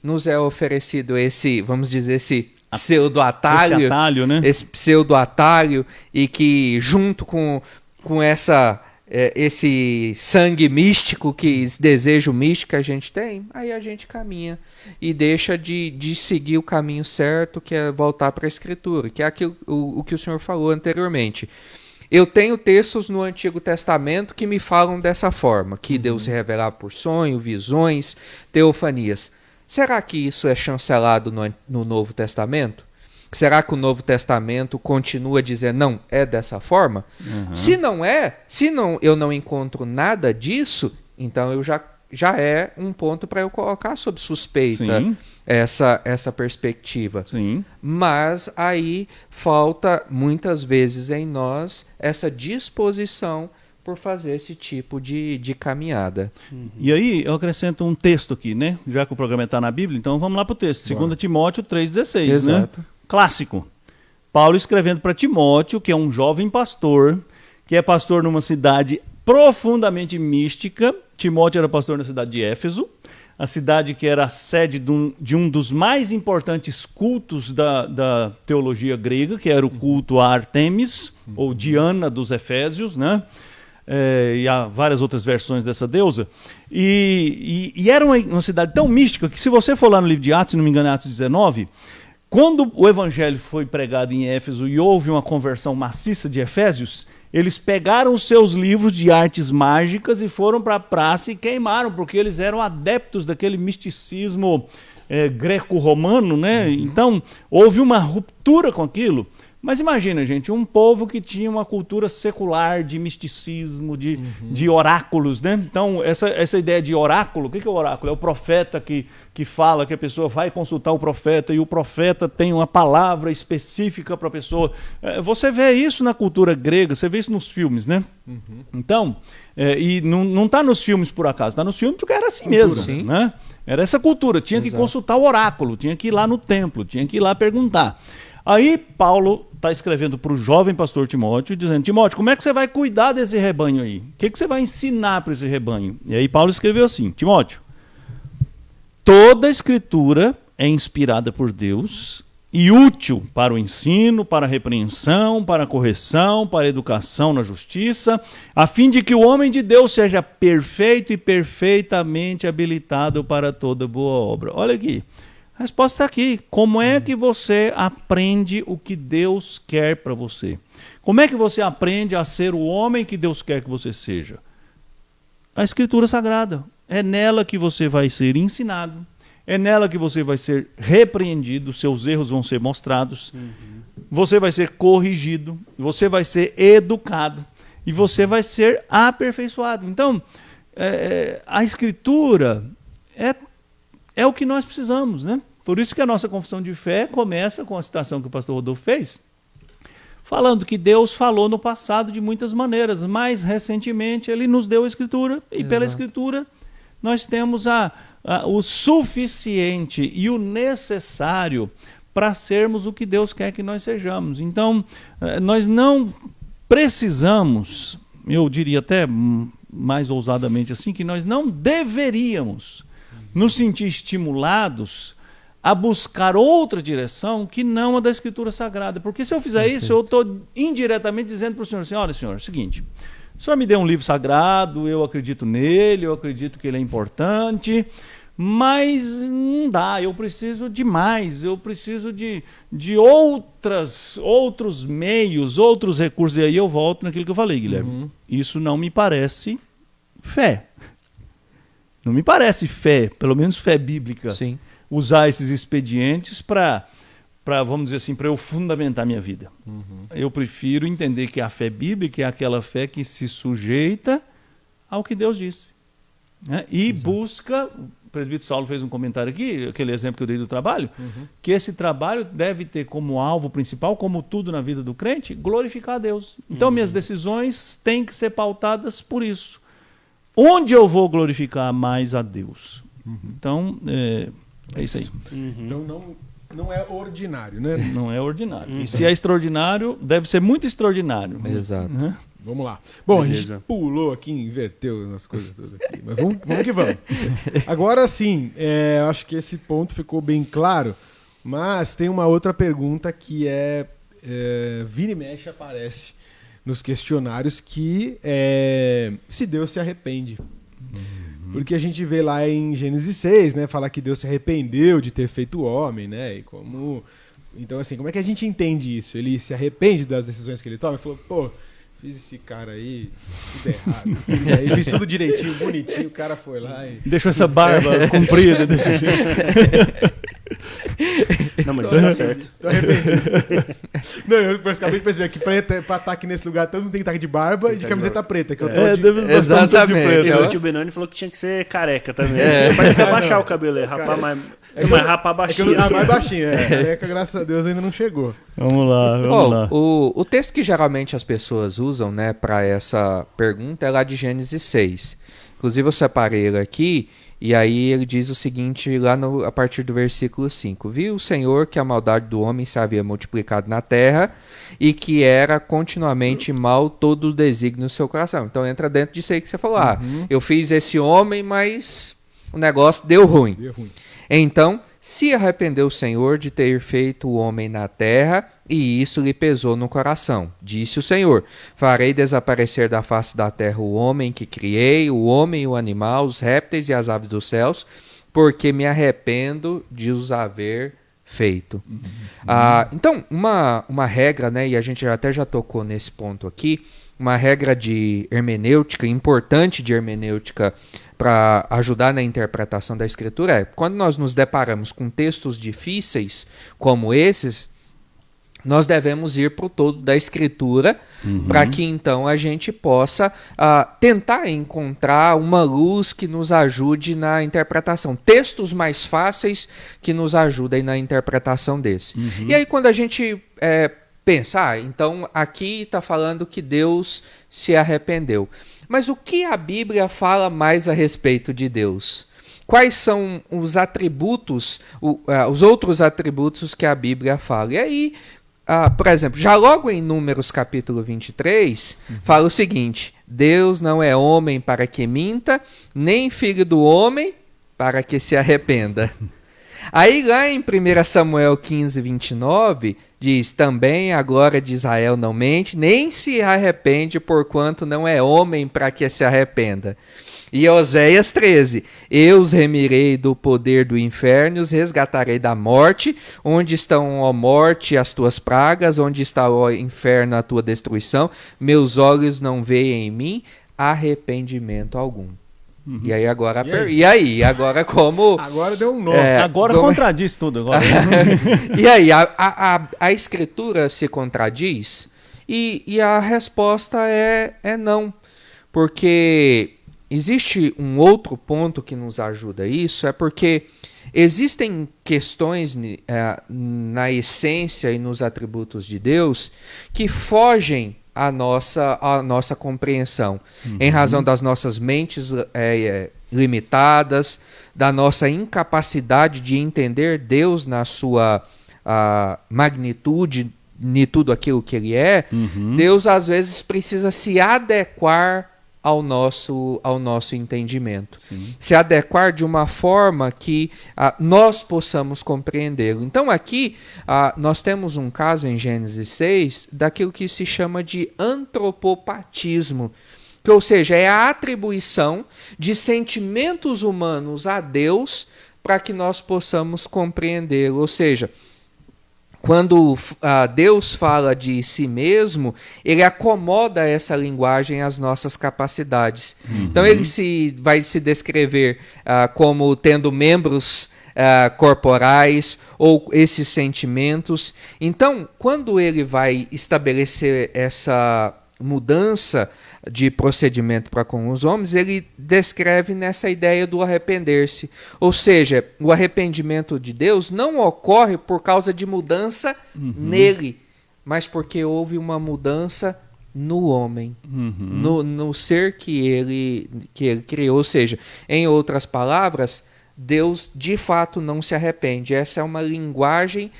nos é oferecido esse, vamos dizer, esse pseudo-atalho, esse atalho, né? Esse pseudo-atalho, e que junto com esse sangue místico, esse desejo místico que a gente tem, aí a gente caminha e deixa de seguir o caminho certo, que é voltar para a Escritura, que é aquilo, o que o senhor falou anteriormente. Eu tenho textos no Antigo Testamento que me falam dessa forma, que Deus se revelar por sonho, visões, teofanias. Será que isso é chancelado no Novo Testamento? Será que o Novo Testamento continua a dizer, não, é dessa forma? Se não eu não encontro nada disso, então eu já é um ponto para eu colocar sob suspeita essa perspectiva. Sim. Mas aí falta muitas vezes em nós essa disposição por fazer esse tipo de caminhada. E aí eu acrescento um texto aqui, né? Já que o programa está na Bíblia, então vamos lá para o texto. 2 Timóteo 3,16, Exato. né? Clássico. Paulo escrevendo para Timóteo, que é um jovem pastor, que é pastor numa cidade profundamente mística. Timóteo era pastor na cidade de Éfeso, a cidade que era a sede de um dos mais importantes cultos da teologia grega, que era o culto a Artemis, ou Diana dos Efésios, né? E há várias outras versões dessa deusa. E era uma cidade tão mística que, se você for lá no livro de Atos, se não me engano, Atos 19... Quando o evangelho foi pregado em Éfeso e houve uma conversão maciça de Efésios, eles pegaram os seus livros de artes mágicas e foram para a praça e queimaram, porque eles eram adeptos daquele misticismo greco-romano, né? Então, houve uma ruptura com aquilo. Mas imagina, gente, um povo que tinha uma cultura secular de misticismo, de oráculos, né? Então, essa ideia de oráculo, o que é o oráculo? É o profeta que fala, que a pessoa vai consultar o profeta e o profeta tem uma palavra específica para a pessoa. Você vê isso na cultura grega, você vê isso nos filmes, né? Então, e não está nos filmes por acaso, está nos filmes porque era assim mesmo, né? Era essa cultura, tinha que consultar o oráculo, tinha que ir lá no templo, tinha que ir lá perguntar. Aí Paulo está escrevendo para o jovem pastor Timóteo, dizendo: Timóteo, como é que você vai cuidar desse rebanho aí? O que você vai ensinar para esse rebanho? E aí Paulo escreveu assim: Timóteo, toda a escritura é inspirada por Deus e útil para o ensino, para a repreensão, para a correção, para a educação na justiça, a fim de que o homem de Deus seja perfeito e perfeitamente habilitado para toda boa obra. Olha aqui. A resposta está aqui. Como é que você aprende o que Deus quer para você? Como é que você aprende a ser o homem que Deus quer que você seja? A Escritura Sagrada. É nela que você vai ser ensinado. É nela que você vai ser repreendido. Seus erros vão ser mostrados. Você vai ser corrigido. Você vai ser educado. E você vai ser aperfeiçoado. Então, a Escritura é o que nós precisamos, né? Por isso que a nossa confissão de fé começa com a citação que o pastor Rodolfo fez, falando que Deus falou no passado de muitas maneiras, mas recentemente Ele nos deu a Escritura, e pela Escritura nós temos o suficiente e o necessário para sermos o que Deus quer que nós sejamos. Então, nós não precisamos, eu diria até mais ousadamente assim, que nós não deveríamos nos sentir estimulados a buscar outra direção que não a da Escritura Sagrada. Porque se eu fizer isso, eu estou indiretamente dizendo para o senhor assim, olha, senhor, é o seguinte, o senhor me deu um livro sagrado, eu acredito nele, eu acredito que ele é importante, mas não dá, eu preciso de mais, eu preciso de outros meios, outros recursos. E aí eu volto naquilo que eu falei, Guilherme. Isso não me parece fé. Não me parece fé, pelo menos fé bíblica. Sim. Usar esses expedientes para, vamos dizer assim, para eu fundamentar minha vida. Eu prefiro entender que a fé bíblica é aquela fé que se sujeita ao que Deus disse, né? E busca, o presbítero Saulo fez um comentário aqui, aquele exemplo que eu dei do trabalho, que esse trabalho deve ter como alvo principal, como tudo na vida do crente, glorificar a Deus. Então minhas decisões têm que ser pautadas por isso. Onde eu vou glorificar mais a Deus? Então, é isso aí. Então não é ordinário, né? Não é ordinário. E se é extraordinário, deve ser muito extraordinário. Exato. Vamos lá. Bom, Beleza. a gente pulou aqui, inverteu as coisas todas aqui. Mas vamos que vamos. Agora sim, acho que esse ponto ficou bem claro, mas tem uma outra pergunta que vira e mexe aparece nos questionários, que se Deus se arrepende. Porque a gente vê lá em Gênesis 6, né, falar que Deus se arrependeu de ter feito o homem, né? E então, assim, como é que a gente entende isso? Ele se arrepende das decisões que ele toma? Ele falou, pô, fiz esse cara aí, tudo errado. E aí fiz tudo direitinho, bonitinho, o cara foi lá e... Deixou essa barba comprida desse jeito. Não, mas isso tá certo. Tô arrependido. Não, eu acabei de perceber que pra estar aqui nesse lugar, todo mundo tem que estar aqui de barba e de camiseta preta. Que eu tô Exatamente. O tio Benoni falou que tinha que ser careca também. Parece abaixar o cabelo, rapar mais. Mas rapar baixinho. Mais baixinho, careca, graças a Deus, ainda não chegou. Vamos lá. O texto que geralmente as pessoas usam, né, para essa pergunta é lá de Gênesis 6. Inclusive eu separei ele aqui. E aí ele diz o seguinte, lá a partir do versículo 5. Viu o Senhor que a maldade do homem se havia multiplicado na terra e que era continuamente mal todo o desígnio do seu coração. Então entra dentro disso aí que você falou. Eu fiz esse homem, mas o negócio deu ruim. Então se arrependeu o Senhor de ter feito o homem na terra, e isso lhe pesou no coração. Disse o Senhor, farei desaparecer da face da terra o homem que criei, o homem e o animal, os répteis e as aves dos céus, porque me arrependo de os haver feito. Então, uma regra, né, e a gente até já tocou nesse ponto aqui, uma regra de hermenêutica, importante de hermenêutica, para ajudar na interpretação da Escritura quando nós nos deparamos com textos difíceis como esses, nós devemos ir para o todo da Escritura para que então a gente possa tentar encontrar uma luz que nos ajude na interpretação. Textos mais fáceis que nos ajudem na interpretação desse. E aí quando a gente pensa, então aqui está falando que Deus se arrependeu. Mas o que a Bíblia fala mais a respeito de Deus? Quais são os atributos, os outros atributos que a Bíblia fala? E aí, por exemplo, já logo em Números capítulo 23, fala o seguinte, Deus não é homem para que minta, nem filho do homem para que se arrependa. Aí lá em 1 Samuel 15, 29, diz, também a glória de Israel não mente, nem se arrepende, porquanto não é homem para que se arrependa. E Oséias 13, eu os remirei do poder do inferno, os resgatarei da morte. Onde estão, ó morte, as tuas pragas? Onde está, ó inferno, a tua destruição? Meus olhos não veem em mim arrependimento algum. E aí agora... Agora como... Agora deu um nó. Agora contradiz tudo. Agora. E aí, a Escritura se contradiz? E a resposta é não. Porque existe um outro ponto que nos ajuda a isso, é porque existem questões na essência e nos atributos de Deus que fogem à nossa compreensão, em razão das nossas mentes limitadas, da nossa incapacidade de entender Deus na sua magnitude, em tudo aquilo que Ele é. Deus às vezes precisa se adequar ao nosso entendimento. Sim. Se adequar de uma forma que nós possamos compreendê-lo. Então aqui nós temos um caso em Gênesis 6 daquilo que se chama de antropopatismo, que, ou seja, é a atribuição de sentimentos humanos a Deus para que nós possamos compreendê-lo. Ou seja, quando Deus fala de si mesmo, ele acomoda essa linguagem às nossas capacidades. Então ele vai se descrever como tendo membros corporais ou esses sentimentos. Então, quando ele vai estabelecer essa mudança de procedimento para com os homens, ele descreve nessa ideia do arrepender-se. Ou seja, o arrependimento de Deus não ocorre por causa de mudança nele, mas porque houve uma mudança no homem, no ser que ele criou. Ou seja, em outras palavras, Deus de fato não se arrepende. Essa é uma linguagem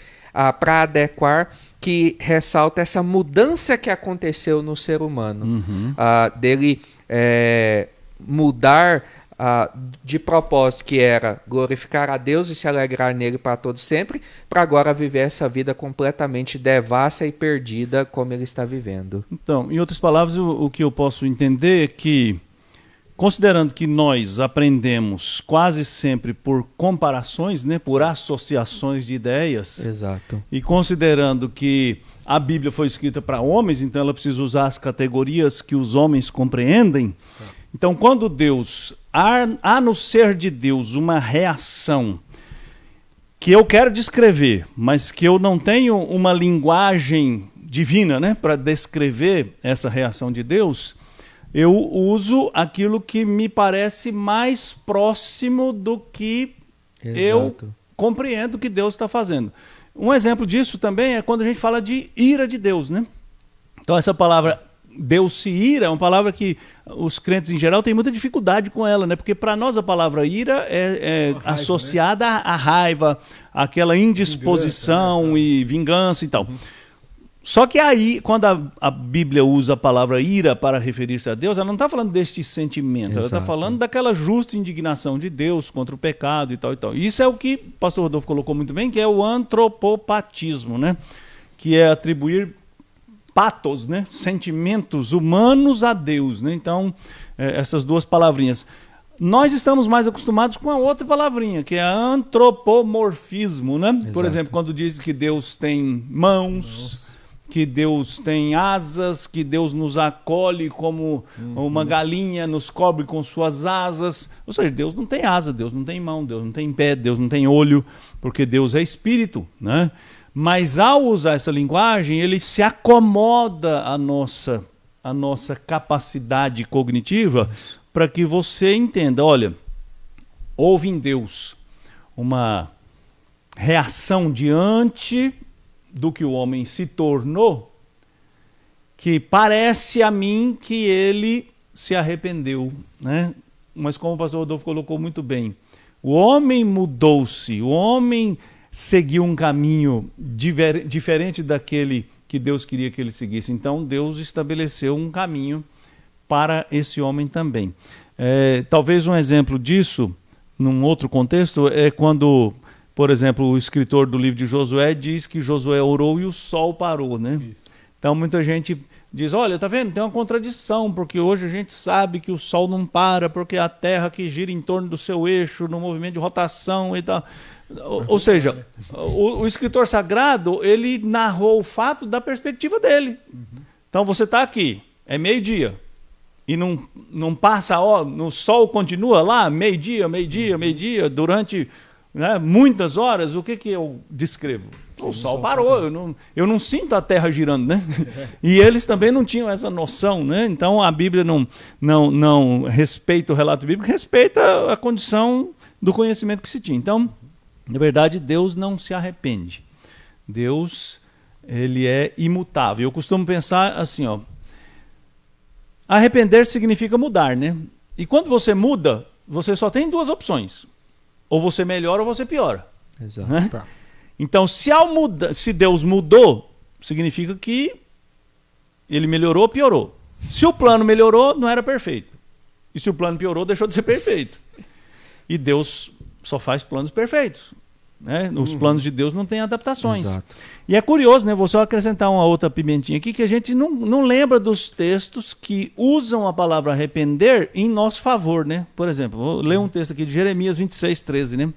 para adequar, que ressalta essa mudança que aconteceu no ser humano, dele mudar de propósito, que era glorificar a Deus e se alegrar nele para todo sempre, para agora viver essa vida completamente devassa e perdida como ele está vivendo. Então, em outras palavras, o que eu posso entender é que, considerando que nós aprendemos quase sempre por comparações, né, por associações de ideias. Exato. E considerando que a Bíblia foi escrita para homens, então ela precisa usar as categorias que os homens compreendem. Então, quando Deus, há no ser de Deus uma reação que eu quero descrever, mas que eu não tenho uma linguagem divina, né, para descrever essa reação de Deus, eu uso aquilo que me parece mais próximo do que eu compreendo que Deus está fazendo. Um exemplo disso também é quando a gente fala de ira de Deus, né? Então essa palavra Deus se ira é uma palavra que os crentes em geral têm muita dificuldade com ela, né? Porque para nós a palavra ira é raiva, associada, né, à raiva, àquela indisposição, vingança, né? E vingança e tal. Só que aí, quando a Bíblia usa a palavra ira para referir-se a Deus, ela não está falando deste sentimento, ela está falando daquela justa indignação de Deus contra o pecado e tal e tal. Isso é o que o pastor Rodolfo colocou muito bem, que é o antropopatismo, né? Que é atribuir patos, né? Sentimentos humanos a Deus, né? Então, essas duas palavrinhas. Nós estamos mais acostumados com a outra palavrinha, que é antropomorfismo, né? Exato. Por exemplo, quando diz que Deus tem mãos, que Deus tem asas, que Deus nos acolhe como uma galinha, nos cobre com suas asas. Ou seja, Deus não tem asa, Deus não tem mão, Deus não tem pé, Deus não tem olho, porque Deus é espírito, né? Mas ao usar essa linguagem, ele se acomoda à nossa capacidade cognitiva para que você entenda, olha, houve em Deus uma reação diante do que o homem se tornou, que parece a mim que ele se arrependeu, né? Mas como o pastor Rodolfo colocou muito bem, o homem mudou-se, o homem seguiu um caminho diferente daquele que Deus queria que ele seguisse. Então Deus estabeleceu um caminho para esse homem também. Talvez um exemplo disso, num outro contexto, é quando, por exemplo, o escritor do livro de Josué diz que Josué orou e o sol parou, né? Isso. Então muita gente diz, olha, tá vendo? Tem uma contradição, porque hoje a gente sabe que o Sol não para, porque é a Terra que gira em torno do seu eixo, no movimento de rotação e tal. Ou seja, o escritor sagrado, ele narrou o fato da perspectiva dele. Então você está aqui, é meio-dia, e não passa, o Sol continua lá, meio-dia, durante, né, muitas horas. O que eu descrevo? O Sol parou, eu não sinto a Terra girando, né? E eles também não tinham essa noção, né? Então a Bíblia não respeita o relato bíblico, respeita a condição do conhecimento que se tinha. Então, na verdade, Deus não se arrepende. Deus, ele é imutável. Eu costumo pensar assim, ó. Arrepender significa mudar, né? E quando você muda, você só tem duas opções. Ou você melhora ou você piora. Exato. Né? Tá. Então, se Deus mudou, significa que ele melhorou ou piorou. Se o plano melhorou, não era perfeito. E se o plano piorou, deixou de ser perfeito. E Deus só faz planos perfeitos. Né? Os planos de Deus não têm adaptações. Exato. E é curioso, né? Vou só acrescentar uma outra pimentinha aqui, que a gente não lembra dos textos que usam a palavra arrepender em nosso favor, né? Por exemplo, vou ler um texto aqui de Jeremias 26:13, né?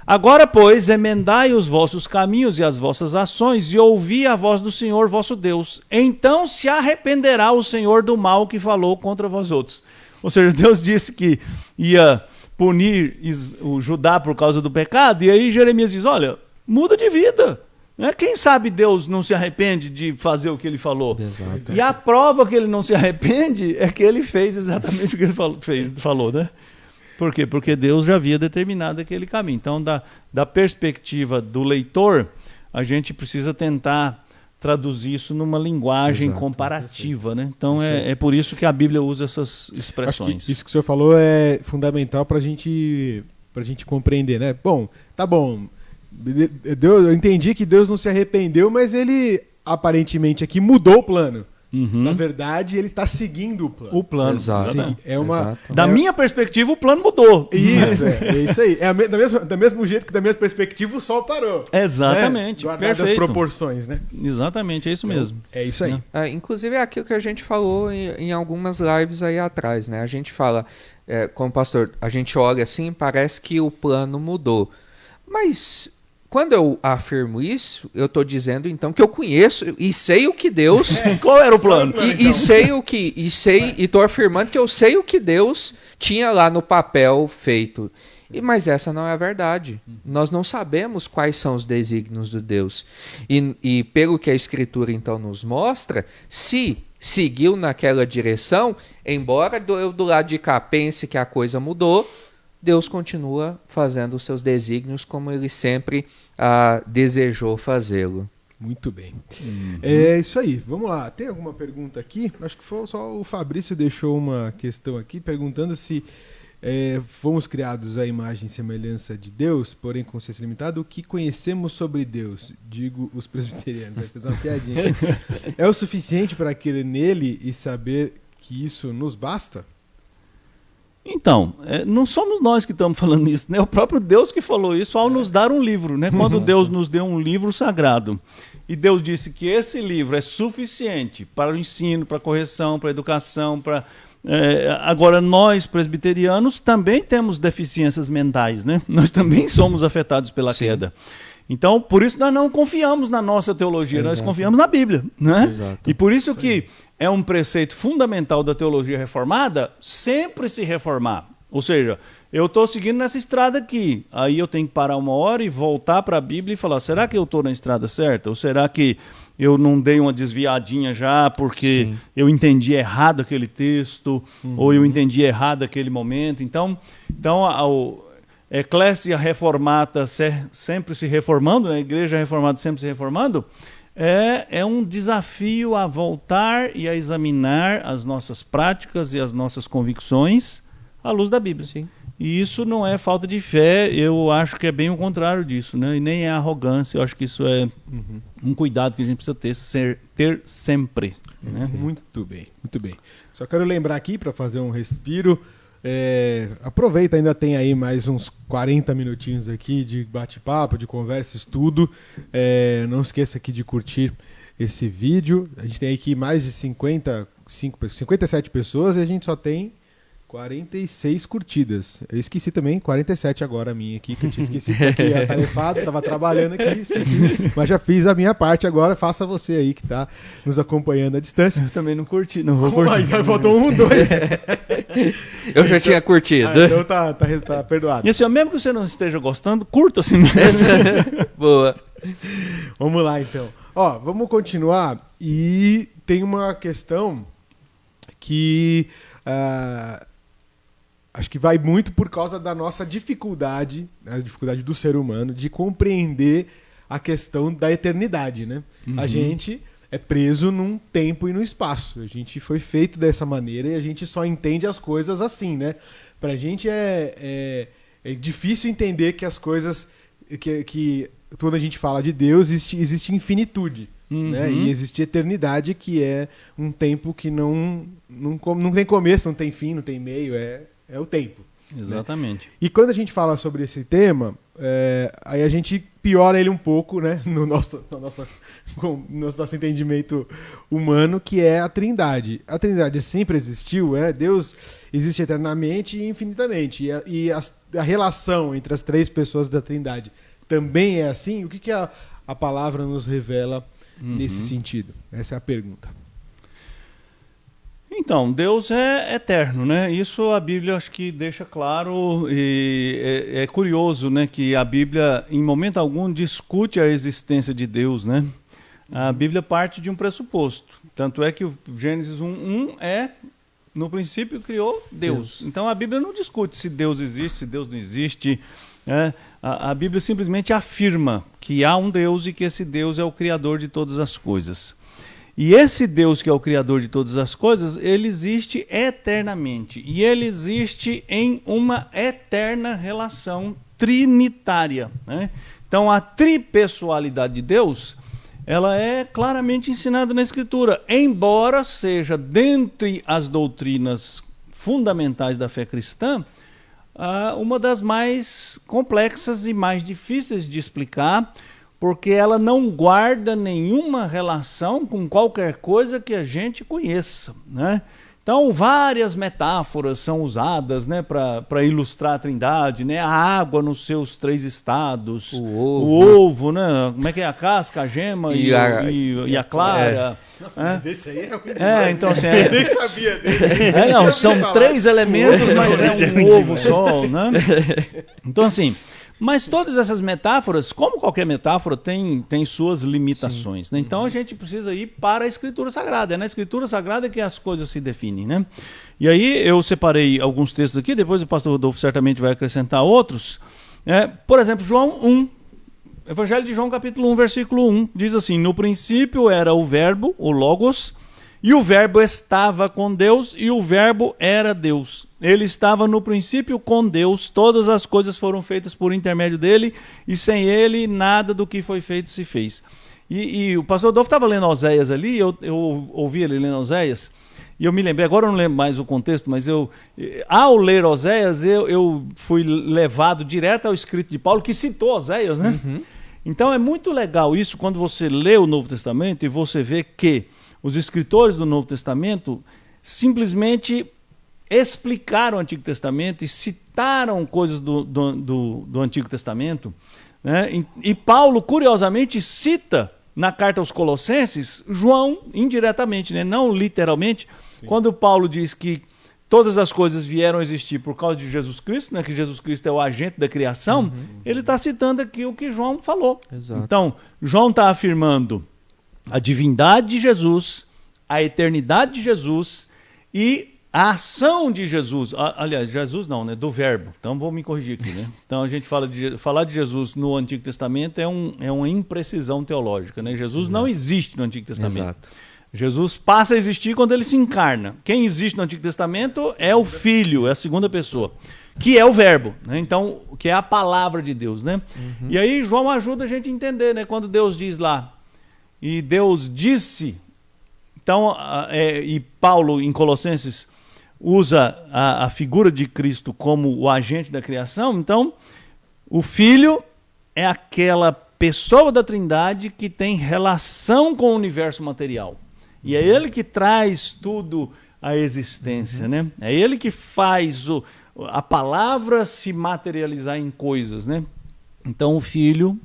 Agora, pois, emendai os vossos caminhos e as vossas ações, e ouvi a voz do Senhor vosso Deus. Então se arrependerá o Senhor do mal que falou contra vós outros. Ou seja, Deus disse que ia punir o Judá por causa do pecado, e aí Jeremias diz, olha, muda de vida. Né? Quem sabe Deus não se arrepende de fazer o que ele falou? Exato. E a prova que ele não se arrepende é que ele fez exatamente o que ele falou, né? Por quê? Porque Deus já havia determinado aquele caminho. Então, da perspectiva do leitor, a gente precisa tentar traduzir isso numa linguagem comparativa, né? Então é por isso que a Bíblia usa essas expressões. Acho que isso que o senhor falou é fundamental para a gente compreender, né? Bom, tá bom. Eu entendi que Deus não se arrependeu, mas ele aparentemente aqui mudou o plano. Na verdade, ele está seguindo o plano. O plano. Exato. Da minha perspectiva, o plano mudou. Isso, é isso aí. Do mesmo jeito que da mesma perspectiva o Sol parou. Exatamente. Né? Guardado as proporções, né? Exatamente, é isso mesmo. É isso aí. Inclusive é aquilo que a gente falou em algumas lives aí atrás, né? A gente fala, como pastor, a gente olha assim, parece que o plano mudou. Mas quando eu afirmo isso, eu estou dizendo então que eu conheço e sei o que Deus. Qual era o plano? E estou afirmando que eu sei o que Deus tinha lá no papel feito. Mas essa não é a verdade. Nós não sabemos quais são os desígnios de Deus. E pelo que a Escritura então nos mostra, se seguiu naquela direção, embora eu do lado de cá pense que a coisa mudou, Deus continua fazendo os seus desígnios como ele sempre desejou fazê-lo. Muito bem. É isso aí. Vamos lá. Tem alguma pergunta aqui? Acho que foi só o Fabrício deixou uma questão aqui perguntando se fomos criados à imagem e semelhança de Deus, porém com consciência limitada, o que conhecemos sobre Deus? Digo os presbiterianos. Vai fazer uma piadinha. É o suficiente para crer nele e saber que isso nos basta? Então, não somos nós que estamos falando isso, né? O próprio Deus que falou isso ao nos dar um livro, né? Quando Deus nos deu um livro sagrado e Deus disse que esse livro é suficiente para o ensino, para a correção, para a educação, para... agora, nós, presbiterianos, também temos deficiências mentais, né? Nós também somos afetados pela queda. Então, por isso nós não confiamos na nossa teologia, nós confiamos na Bíblia, né? Exato. E por isso que é um preceito fundamental da teologia reformada sempre se reformar. Ou seja, eu estou seguindo nessa estrada aqui, aí eu tenho que parar uma hora e voltar para a Bíblia e falar, será que eu estou na estrada certa? Ou será que eu não dei uma desviadinha já porque eu entendi errado aquele texto, ou eu entendi errado aquele momento? Então a Eclésia Reformata sempre se reformando, né? A Igreja Reformada sempre se reformando, é um desafio a voltar e a examinar as nossas práticas e as nossas convicções à luz da Bíblia. Sim. E isso não é falta de fé, eu acho que é bem o contrário disso, né? E nem é arrogância, eu acho que isso é um cuidado que a gente precisa ter sempre. Né? Muito bem, muito bem. Só quero lembrar aqui, para fazer um respiro, aproveita, ainda tem aí mais uns 40 minutinhos aqui de bate-papo, de conversa, estudo. Não esqueça aqui de curtir esse vídeo. A gente tem aqui mais de 57 pessoas e a gente só tem 46 curtidas. Eu esqueci também, 47 agora a minha aqui, que eu tinha esquecido, porque aqui atarefado, estava trabalhando aqui, esqueci. Mas já fiz a minha parte agora, faça você aí que está nos acompanhando à distância. Eu também não curti, não vou curtir. Já faltou 1, 2. Eu já tinha curtido. Então tá perdoado. E assim, mesmo que você não esteja gostando, curta assim mesmo. Boa. Vamos lá então. Ó, vamos continuar. E tem uma questão que acho que vai muito por causa da nossa dificuldade, a dificuldade do ser humano, de compreender a questão da eternidade, né? A gente é preso num tempo e no espaço. A gente foi feito dessa maneira e a gente só entende as coisas assim, né? Pra gente é difícil entender que as coisas... que quando a gente fala de Deus, existe infinitude. Né? E existe eternidade, que é um tempo que não tem começo, não tem fim, não tem meio, é o tempo. Exatamente. Né? E quando a gente fala sobre esse tema, aí a gente piora ele um pouco, né? no nosso entendimento humano, que é a Trindade. A Trindade sempre existiu, Deus existe eternamente e infinitamente. E a relação entre as três pessoas da Trindade também é assim? O que a palavra nos revela nesse sentido? Essa é a pergunta. Então, Deus é eterno, né? Isso a Bíblia acho que deixa claro, e é curioso, né, que a Bíblia em momento algum discute a existência de Deus, né? A Bíblia parte de um pressuposto. Tanto é que o Gênesis 1:1 no princípio criou Deus. Então a Bíblia não discute se Deus existe, se Deus não existe. A Bíblia simplesmente afirma que há um Deus e que esse Deus é o Criador de todas as coisas. E esse Deus que é o Criador de todas as coisas, ele existe eternamente. E ele existe em uma eterna relação trinitária, né? Então a tripessoalidade de Deus, ela é claramente ensinada na Escritura, embora seja dentre as doutrinas fundamentais da fé cristã, uma das mais complexas e mais difíceis de explicar, porque ela não guarda nenhuma relação com qualquer coisa que a gente conheça, né? Então, várias metáforas são usadas, né, para ilustrar a Trindade, né? A água nos seus 3 estados, o ovo, né? Como é que é? A casca, a gema e a clara. Nossa, mas esse aí era ruim demais. Então assim, eu nem sabia dele. não, são 3 elementos, mas é um ovo só, né? Então assim, mas todas essas metáforas, como qualquer metáfora, tem suas limitações, né? Então a gente precisa ir para a Escritura Sagrada. É na Escritura Sagrada que as coisas se definem, né? E aí eu separei alguns textos aqui, depois o pastor Rodolfo certamente vai acrescentar outros. Por exemplo, João 1. Evangelho de João, capítulo 1, versículo 1, diz assim: no princípio era o verbo, o Logos, e o verbo estava com Deus, e o verbo era Deus. Ele estava no princípio com Deus, todas as coisas foram feitas por intermédio dele, e sem ele nada do que foi feito se fez. E o pastor Adolfo estava lendo Oséias ali, eu ouvi ele lendo Oséias, e eu me lembrei, agora eu não lembro mais o contexto, mas ao ler Oséias, eu fui levado direto ao escrito de Paulo, que citou Oséias, né? Então é muito legal isso, quando você lê o Novo Testamento e você vê que os escritores do Novo Testamento simplesmente explicaram o Antigo Testamento e citaram coisas do Antigo Testamento, né? E Paulo, curiosamente, cita na carta aos Colossenses João indiretamente, né? Não literalmente. Sim. Quando Paulo diz que todas as coisas vieram a existir por causa de Jesus Cristo, né? Que Jesus Cristo é o agente da criação, ele está citando aqui o que João falou. Exato. Então, João está afirmando a divindade de Jesus, a eternidade de Jesus e a ação de Jesus. Aliás, Jesus não, né? Do verbo. Então vou me corrigir aqui, né? Então a gente falar de Jesus no Antigo Testamento é uma imprecisão teológica, né? Jesus não existe no Antigo Testamento. Exato. Jesus passa a existir quando ele se encarna. Quem existe no Antigo Testamento é o Filho, é a segunda pessoa, que é o verbo, né? Então, que é a palavra de Deus, né? E aí João ajuda a gente a entender, né? Quando Deus diz lá, e Deus disse, então, e Paulo em Colossenses usa a figura de Cristo como o agente da criação, então o Filho é aquela pessoa da Trindade que tem relação com o universo material. E é ele que traz tudo à existência, né? É ele que faz a palavra se materializar em coisas, né? Então o Filho,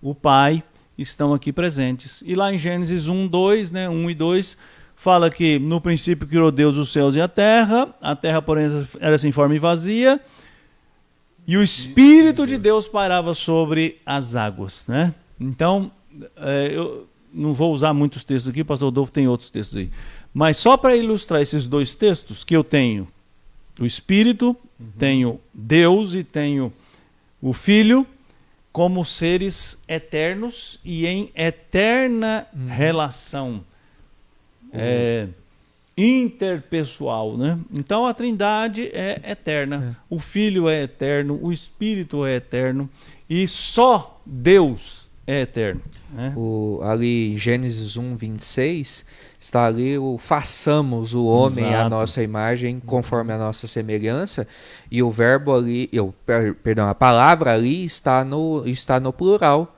o Pai estão aqui presentes. E lá em Gênesis 1, 2, né? 1 e 2, fala que no princípio criou Deus os céus e a terra, porém era sem forma e vazia, e o Espírito de Deus pairava sobre as águas, né? Então, eu não vou usar muitos textos aqui, o pastor Rodolfo tem outros textos aí, mas só para ilustrar esses dois textos, que eu tenho o Espírito, tenho Deus e tenho o Filho, como seres eternos e em eterna relação interpessoal, né? Então a Trindade é eterna, o Filho é eterno, o Espírito é eterno e só Deus é eterno, né? Ali em Gênesis 1, 26, está ali o façamos o homem à Exato. nossa imagem, conforme a nossa semelhança, e o verbo ali, a palavra ali está no plural,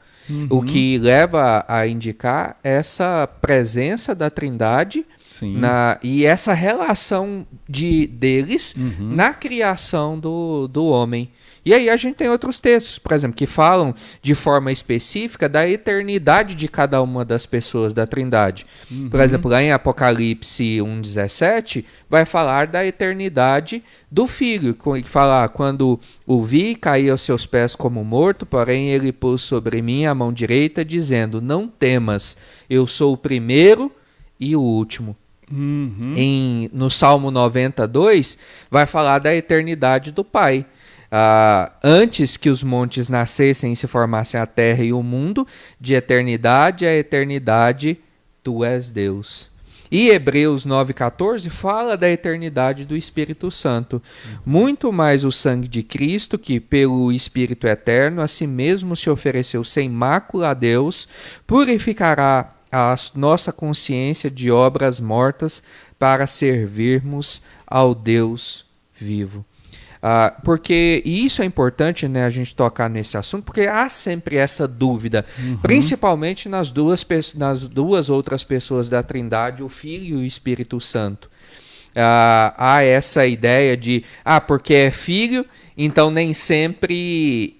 o que leva a indicar essa presença da Trindade. Sim. E essa relação deles na criação do homem. E aí a gente tem outros textos, por exemplo, que falam de forma específica da eternidade de cada uma das pessoas da Trindade. Por exemplo, lá em Apocalipse 1,17, vai falar da eternidade do Filho, que fala, quando o vi, caí aos seus pés como morto, porém ele pôs sobre mim a mão direita, dizendo, não temas, eu sou o primeiro e o último. No Salmo 92 vai falar da eternidade do Pai. Antes que os montes nascessem e se formassem a terra e o mundo, de eternidade a eternidade tu és Deus. E Hebreus 9,14 fala da eternidade do Espírito Santo. Muito mais o sangue de Cristo, que pelo Espírito eterno a si mesmo se ofereceu sem mácula a Deus, purificará a nossa consciência de obras mortas para servirmos ao Deus vivo. Porque e isso é importante, né, a gente tocar nesse assunto, porque há sempre essa dúvida, principalmente nas duas outras pessoas da Trindade, o Filho e o Espírito Santo. Há essa ideia de, porque é filho, então nem sempre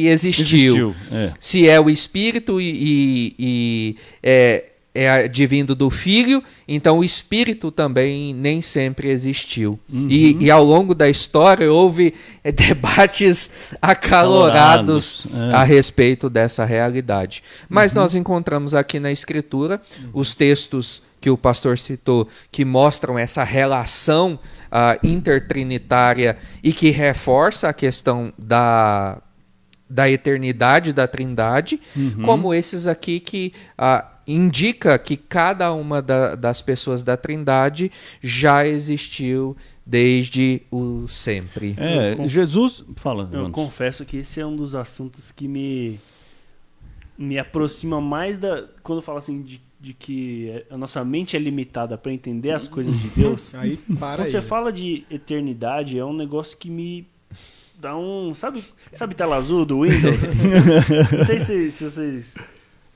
existiu. Se é o Espírito e é advindo do Filho, então o Espírito também nem sempre existiu. E ao longo da história houve debates acalorados a respeito dessa realidade. Mas nós encontramos aqui na Escritura os textos que o pastor citou, que mostram essa relação intertrinitária e que reforça a questão da eternidade da Trindade, como esses aqui que indica que cada uma das pessoas da Trindade já existiu desde o sempre. Jesus fala. Eu confesso que esse é um dos assuntos que me aproxima mais quando eu falo assim de que a nossa mente é limitada para entender as coisas de Deus. Quando você fala de eternidade, é um negócio que me dá um... Sabe tela azul do Windows? Não sei se vocês...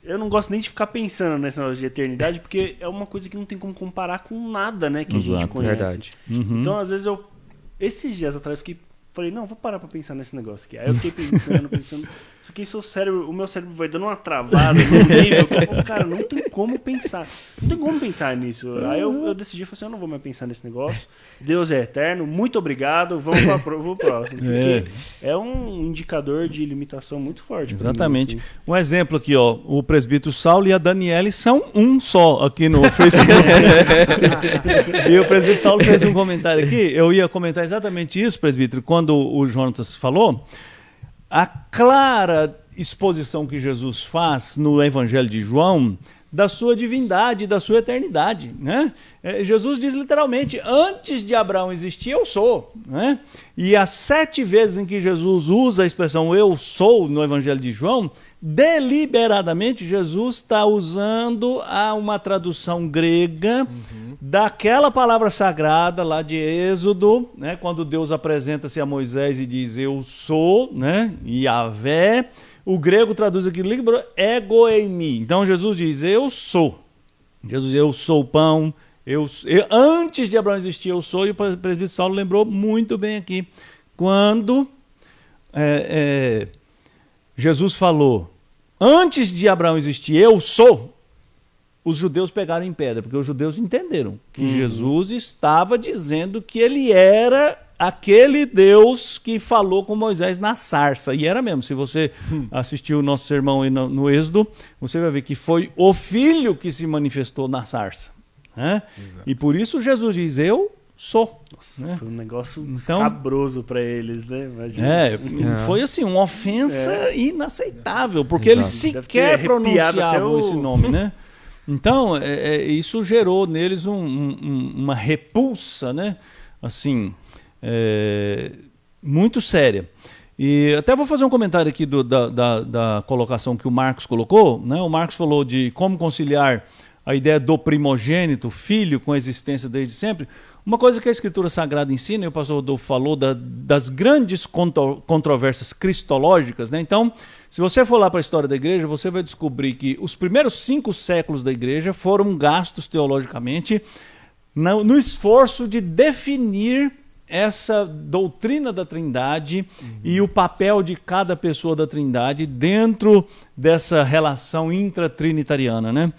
Eu não gosto nem de ficar pensando nessa negócio de eternidade, porque é uma coisa que não tem como comparar com nada, né, que a gente conhece. Verdade. Então, às vezes, esses dias atrás, falei, não, vou parar pra pensar nesse negócio aqui. Aí eu fiquei pensando. Só que o meu cérebro vai dando uma travada no nível que eu falo, cara, não tem como pensar. Não tem como pensar nisso. Aí eu decidi, falei assim, eu não vou mais pensar nesse negócio. Deus é eterno, muito obrigado, vamos pro próximo. Porque é um indicador de limitação muito forte. Exatamente. Mim, assim. Um exemplo aqui, o presbítero Saulo e a Daniele são um só aqui no Facebook. E o presbítero Saulo fez um comentário aqui, eu ia comentar exatamente isso, presbítero, quando o Jonatas falou, a clara exposição que Jesus faz no Evangelho de João da sua divindade, da sua eternidade, né? Jesus diz literalmente, antes de Abraão existir, eu sou, né? E as 7 vezes em que Jesus usa a expressão eu sou no Evangelho de João, deliberadamente Jesus está usando uma tradução grega daquela palavra sagrada lá de Êxodo, né? Quando Deus apresenta-se a Moisés e diz eu sou, né? Yahvé, O grego traduz aqui no livro ego eimi. Então Jesus diz, eu sou. Jesus diz, eu sou o pão. Antes de Abraão existir, eu sou. E o presbítero Saulo lembrou muito bem aqui. Quando Jesus falou, antes de Abraão existir, eu sou. Os judeus pegaram em pedra, porque os judeus entenderam que Jesus estava dizendo que ele era aquele Deus que falou com Moisés na sarça. E era mesmo. Se você assistiu o nosso sermão aí no Êxodo, você vai ver que foi o Filho que se manifestou na sarça. Né? E por isso Jesus diz, eu sou. Nossa, né? foi um negócio escabroso para eles, né? Foi assim, uma ofensa inaceitável, porque eles sequer pronunciavam esse nome, né? Então, isso gerou neles uma repulsa, né? Assim, muito séria. E até vou fazer um comentário aqui da colocação que o Marcos colocou, né? O Marcos falou de como conciliar a ideia do primogênito, filho, com a existência desde sempre. Uma coisa que a Escritura Sagrada ensina, e o pastor Rodolfo falou das grandes controvérsias cristológicas, né? Então, se você for lá para a história da igreja, você vai descobrir que os primeiros 5 séculos da igreja foram gastos teologicamente no esforço de definir essa doutrina da Trindade e o papel de cada pessoa da Trindade dentro dessa relação intratrinitariana, né?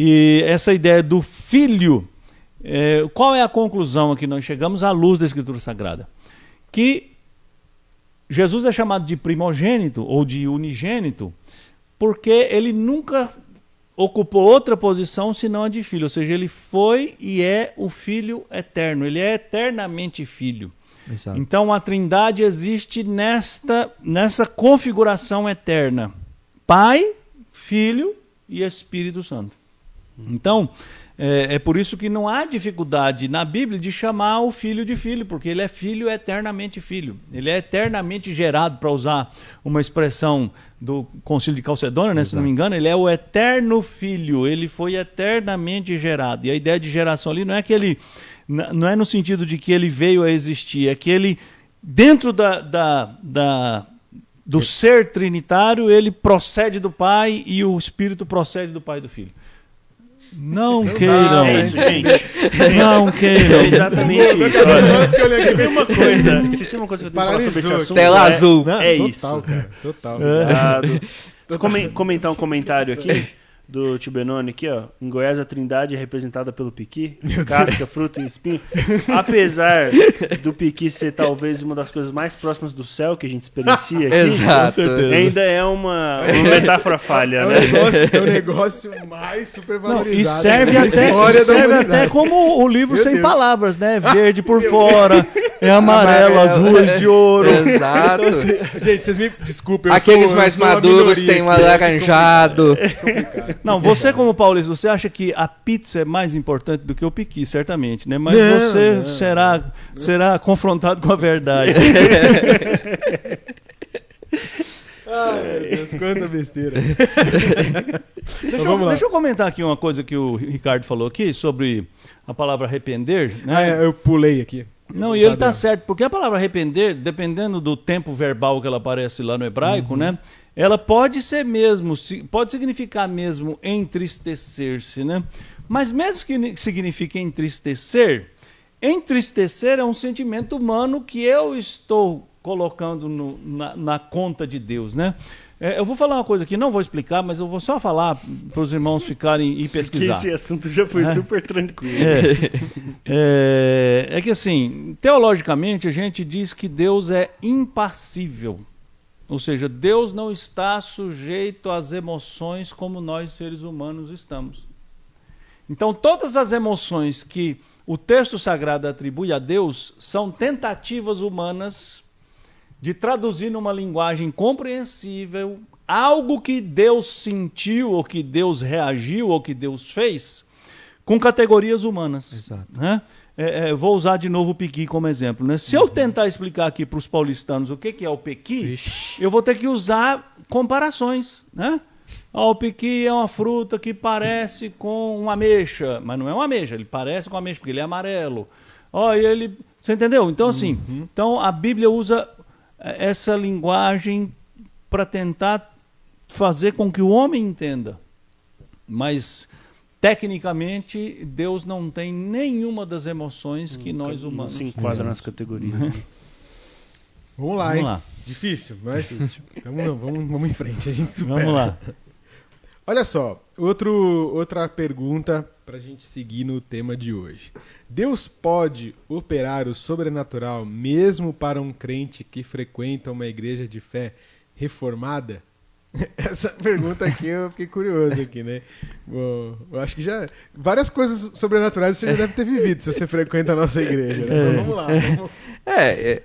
E essa ideia do filho, qual é a conclusão a que nós chegamos à luz da Escritura Sagrada? Que Jesus é chamado de primogênito ou de unigênito porque ele nunca ocupou outra posição senão a de filho, ou seja, ele foi e é o Filho eterno, ele é eternamente filho. Exato. Então a Trindade existe nessa configuração eterna, Pai, Filho e Espírito Santo. Então, é por isso que não há dificuldade na Bíblia de chamar o filho de filho, porque ele é filho eternamente filho. Ele é eternamente gerado, para usar uma expressão do Concílio de Calcedônia, né, se não me engano, ele é o eterno filho, ele foi eternamente gerado. E a ideia de geração ali não é no sentido de que ele veio a existir, é que ele, dentro do ser trinitário, ele procede do Pai e o Espírito procede do Pai e do Filho. Não queiram. É isso, gente. Não queiram. É exatamente isso. Olha, se tem uma coisa que eu tenho que falar sobre esse assunto, tela azul. Total, isso. Cara, total. Vou comentar um comentário aqui do Tio Benoni aqui, ó. Em Goiás, a Trindade é representada pelo piqui, casca, fruta e espinho. Apesar do piqui ser talvez uma das coisas mais próximas do céu que a gente experiencia aqui, Exato. ainda é uma metáfora falha, né? É o negócio mais supervalorizado. E serve da história da humanidade. até como o livro Meu sem Deus. palavras, né? Verde por fora, é amarelo, as ruas de ouro. Exato. Então, assim, gente, vocês me desculpem. Aqueles mais maduros têm um alaranjado. Não, você como paulista, você acha que a pizza é mais importante do que o piqui, certamente, né? Mas Não, você não. será confrontado com a verdade. Ai, meu Deus, quanta besteira. Deixa eu comentar aqui uma coisa que o Ricardo falou aqui sobre a palavra arrepender, né? Eu pulei aqui. Não, e ele está certo, porque a palavra arrepender, dependendo do tempo verbal que ela aparece lá no hebraico, né? Ela pode ser mesmo, pode significar mesmo entristecer-se, né? Mas mesmo que signifique entristecer é um sentimento humano que eu estou colocando na conta de Deus, né? Eu vou falar uma coisa aqui, não vou explicar, mas eu vou só falar para os irmãos ficarem e pesquisar. Porque esse assunto já foi super tranquilo. É que assim, teologicamente a gente diz que Deus é impassível. Ou seja, Deus não está sujeito às emoções como nós seres humanos estamos. Então todas as emoções que o texto sagrado atribui a Deus são tentativas humanas de traduzir numa linguagem compreensível algo que Deus sentiu, ou que Deus reagiu, ou que Deus fez, com categorias humanas. Exato. Né? Vou usar de novo o pequi como exemplo. Né? Se eu tentar explicar aqui para os paulistanos o que é o pequi, eu vou ter que usar comparações. Né? O pequi é uma fruta que parece com uma ameixa, mas não é uma ameixa, ele parece com uma ameixa porque ele é amarelo. Você entendeu? Então, assim, então a Bíblia usa essa linguagem para tentar fazer com que o homem entenda. Mas, tecnicamente, Deus não tem nenhuma das emoções que nós humanos se enquadra nas categorias. Vamos lá, Vamos hein? lá. Difícil, mas então, vamos em frente, a gente supera. Vamos lá. Olha só, outra pergunta pra gente seguir no tema de hoje. Deus pode operar o sobrenatural mesmo para um crente que frequenta uma igreja de fé reformada? Essa pergunta aqui eu fiquei curioso aqui, né? Bom, eu acho que já várias coisas sobrenaturais você já deve ter vivido se você frequenta a nossa igreja, né? Então vamos lá.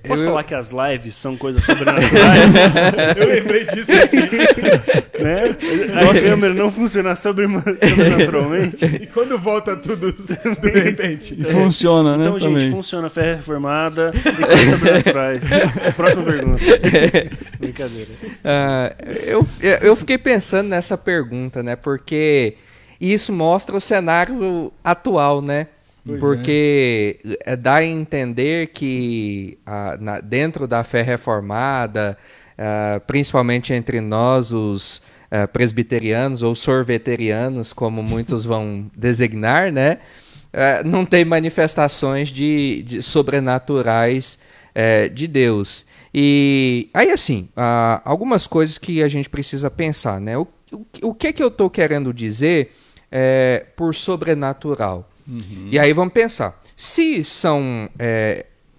Posso falar que as lives são coisas sobrenaturais? Eu lembrei disso aqui. Né? A câmera não funciona sobrenaturalmente. E quando volta tudo de repente? E funciona, né? Então, gente, também. funciona fé reformada e coisas sobrenaturais. Próxima pergunta. Brincadeira. Eu fiquei pensando nessa pergunta, né? Porque isso mostra o cenário atual, né? Pois Porque dá a entender que dentro da fé reformada, principalmente entre nós, os presbiterianos ou sorveterianos, como muitos vão designar, né? Não tem manifestações de sobrenaturais de Deus. E aí, assim, algumas coisas que a gente precisa pensar, né? O que eu estou querendo dizer por sobrenatural? Uhum. E aí vamos pensar. Se são,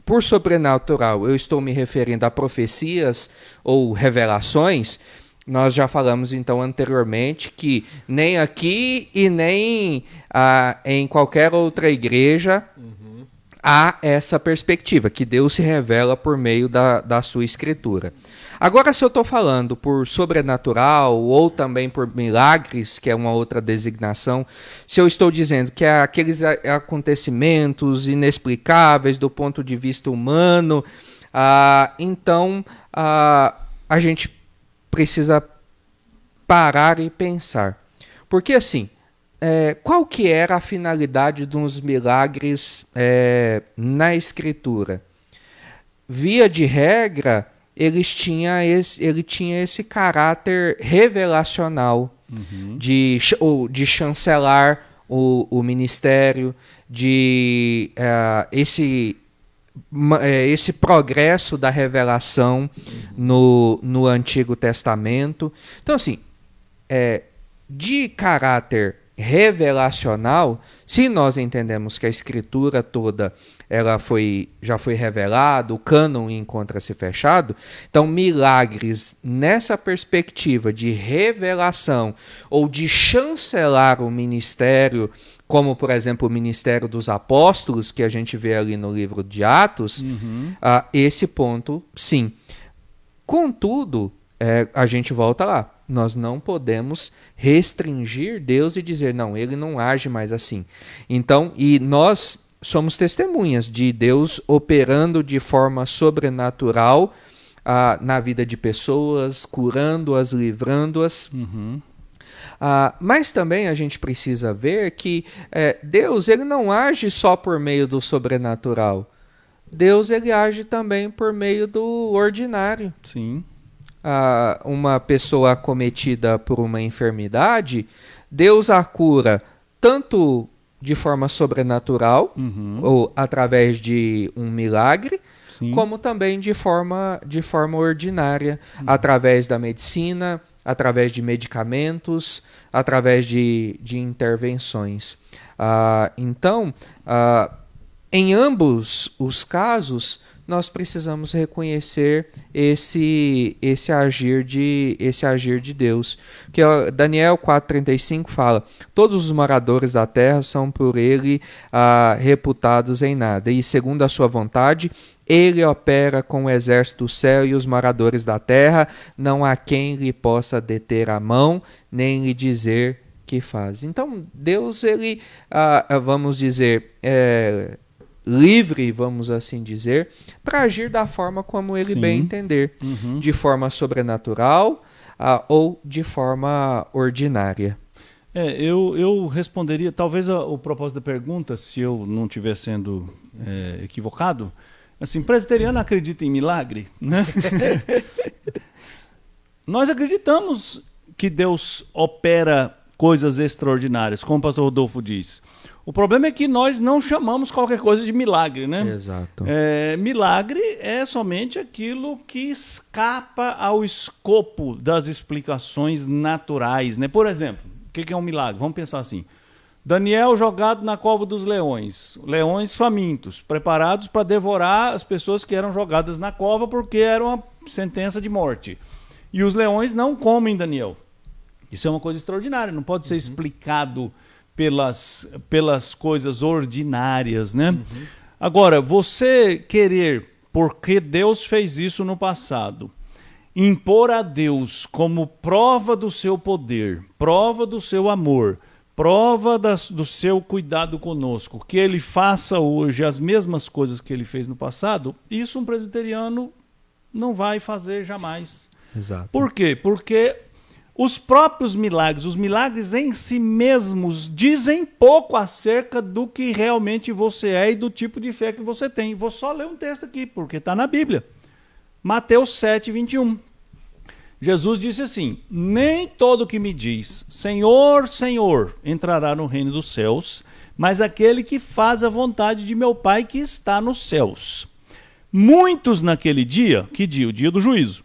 por sobrenatural, eu estou me referindo a profecias ou revelações, nós já falamos então anteriormente que nem aqui e nem em qualquer outra igreja há essa perspectiva, que Deus se revela por meio da sua escritura. Agora, se eu estou falando por sobrenatural ou também por milagres, que é uma outra designação, se eu estou dizendo que é aqueles acontecimentos inexplicáveis do ponto de vista humano, então a gente precisa parar e pensar. Porque assim, qual que era a finalidade dos milagres na Escritura? Via de regra, ele tinha esse caráter revelacional, de chancelar o ministério, de esse progresso da revelação no Antigo Testamento. Então, assim, de caráter revelacional, se nós entendemos que a Escritura toda já foi revelada, o cânon encontra-se fechado, então milagres nessa perspectiva de revelação ou de chancelar o ministério, como por exemplo o ministério dos apóstolos, que a gente vê ali no livro de Atos, esse ponto sim. Contudo, a gente volta lá. Nós não podemos restringir Deus e dizer, não, ele não age mais assim. Então, e nós somos testemunhas de Deus operando de forma sobrenatural na vida de pessoas, curando-as, livrando-as. Mas também a gente precisa ver que Deus ele não age só por meio do sobrenatural. Deus ele age também por meio do ordinário. Sim. Uma pessoa acometida por uma enfermidade, Deus a cura tanto de forma sobrenatural, ou através de um milagre, Sim. como também de forma ordinária, através da medicina, através de medicamentos, através de intervenções. Então, em ambos os casos, nós precisamos reconhecer esse agir de Deus. Que Daniel 4,35 fala: todos os moradores da terra são por ele reputados em nada, e segundo a sua vontade, ele opera com o exército do céu e os moradores da terra, não há quem lhe possa deter a mão, nem lhe dizer que faz. Então, Deus, ele, vamos dizer, livre, vamos assim dizer, para agir da forma como ele bem entender, de forma sobrenatural ou de forma ordinária. Eu responderia, talvez o propósito da pergunta, se eu não estiver sendo equivocado, assim, presbiteriano acredita em milagre, né? Nós acreditamos que Deus opera coisas extraordinárias, como o pastor Rodolfo diz. O problema é que nós não chamamos qualquer coisa de milagre, né? Exato. Milagre é somente aquilo que escapa ao escopo das explicações naturais, né? Por exemplo, o que é um milagre? Vamos pensar assim. Daniel jogado na cova dos leões, leões famintos, preparados para devorar as pessoas que eram jogadas na cova porque era uma sentença de morte. E os leões não comem Daniel. Isso é uma coisa extraordinária, não pode ser explicado pelas coisas ordinárias, né? Agora, você querer, porque Deus fez isso no passado, impor a Deus como prova do seu poder, prova do seu amor, prova do seu cuidado conosco, que ele faça hoje as mesmas coisas que ele fez no passado, isso um presbiteriano não vai fazer jamais. Exato. Por quê? Porque os próprios milagres, os milagres em si mesmos, dizem pouco acerca do que realmente você é e do tipo de fé que você tem. Vou só ler um texto aqui, porque está na Bíblia. Mateus 7, 21. Jesus disse assim: nem todo que me diz, Senhor, Senhor, entrará no reino dos céus, mas aquele que faz a vontade de meu Pai que está nos céus. Muitos naquele dia, que dia? O dia do juízo,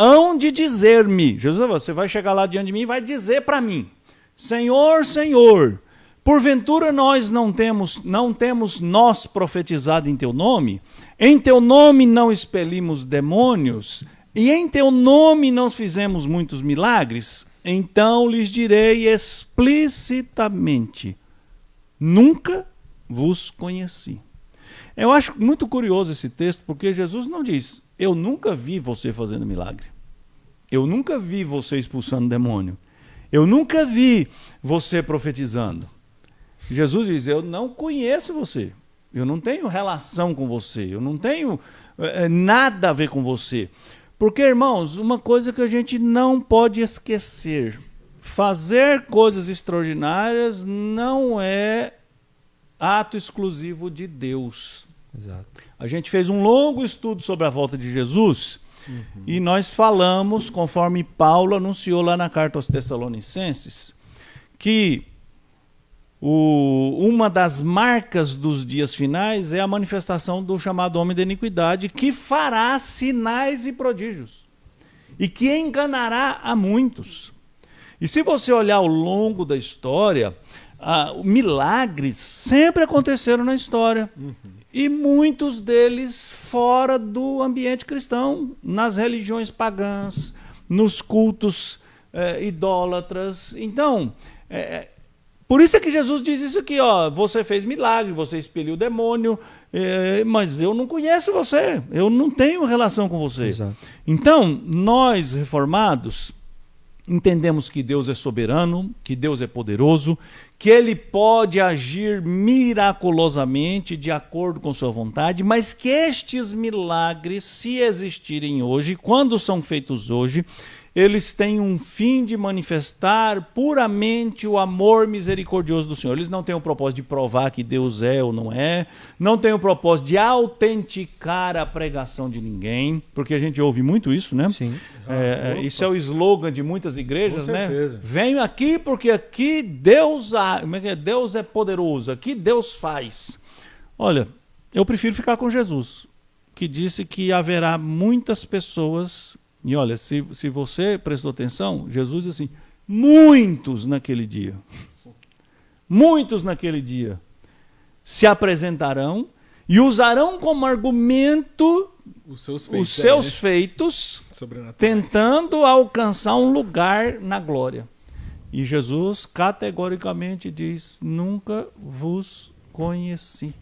hão de dizer-me, Jesus, você vai chegar lá diante de mim e vai dizer para mim, Senhor, Senhor, porventura nós não temos nós profetizado em teu nome? Em teu nome não expelimos demônios? E em teu nome não fizemos muitos milagres? Então lhes direi explicitamente, nunca vos conheci. Eu acho muito curioso esse texto, porque Jesus não diz, eu nunca vi você fazendo milagre. Eu nunca vi você expulsando demônio. Eu nunca vi você profetizando. Jesus diz, eu não conheço você. Eu não tenho relação com você. Eu não tenho nada a ver com você. Porque, irmãos, uma coisa que a gente não pode esquecer, fazer coisas extraordinárias não é ato exclusivo de Deus. Exato. A gente fez um longo estudo sobre a volta de Jesus e nós falamos, conforme Paulo anunciou lá na carta aos Tessalonicenses, que uma das marcas dos dias finais é a manifestação do chamado homem da iniquidade, que fará sinais e prodígios e que enganará a muitos. E se você olhar ao longo da história, milagres sempre aconteceram na história. E muitos deles fora do ambiente cristão, nas religiões pagãs, nos cultos idólatras. Então, por isso é que Jesus diz isso aqui, ó, você fez milagre, você expeliu o demônio, mas eu não conheço você, eu não tenho relação com você. Exato. Então, nós reformados entendemos que Deus é soberano, que Deus é poderoso, que Ele pode agir miraculosamente de acordo com sua vontade, mas que estes milagres, se existirem hoje, quando são feitos hoje, eles têm um fim de manifestar puramente o amor misericordioso do Senhor. Eles não têm o propósito de provar que Deus é ou não é, não têm o propósito de autenticar a pregação de ninguém, porque a gente ouve muito isso, né? Sim. Isso é o slogan de muitas igrejas, Com né? certeza. Venho aqui porque aqui Deus é poderoso, aqui Deus faz. Olha, eu prefiro ficar com Jesus, que disse que haverá muitas pessoas. E olha, se você prestou atenção, Jesus diz assim, muitos naquele dia se apresentarão e usarão como argumento Os seus feitos, sobrenaturais. tentando alcançar um lugar na glória. E Jesus categoricamente diz, nunca vos conheci.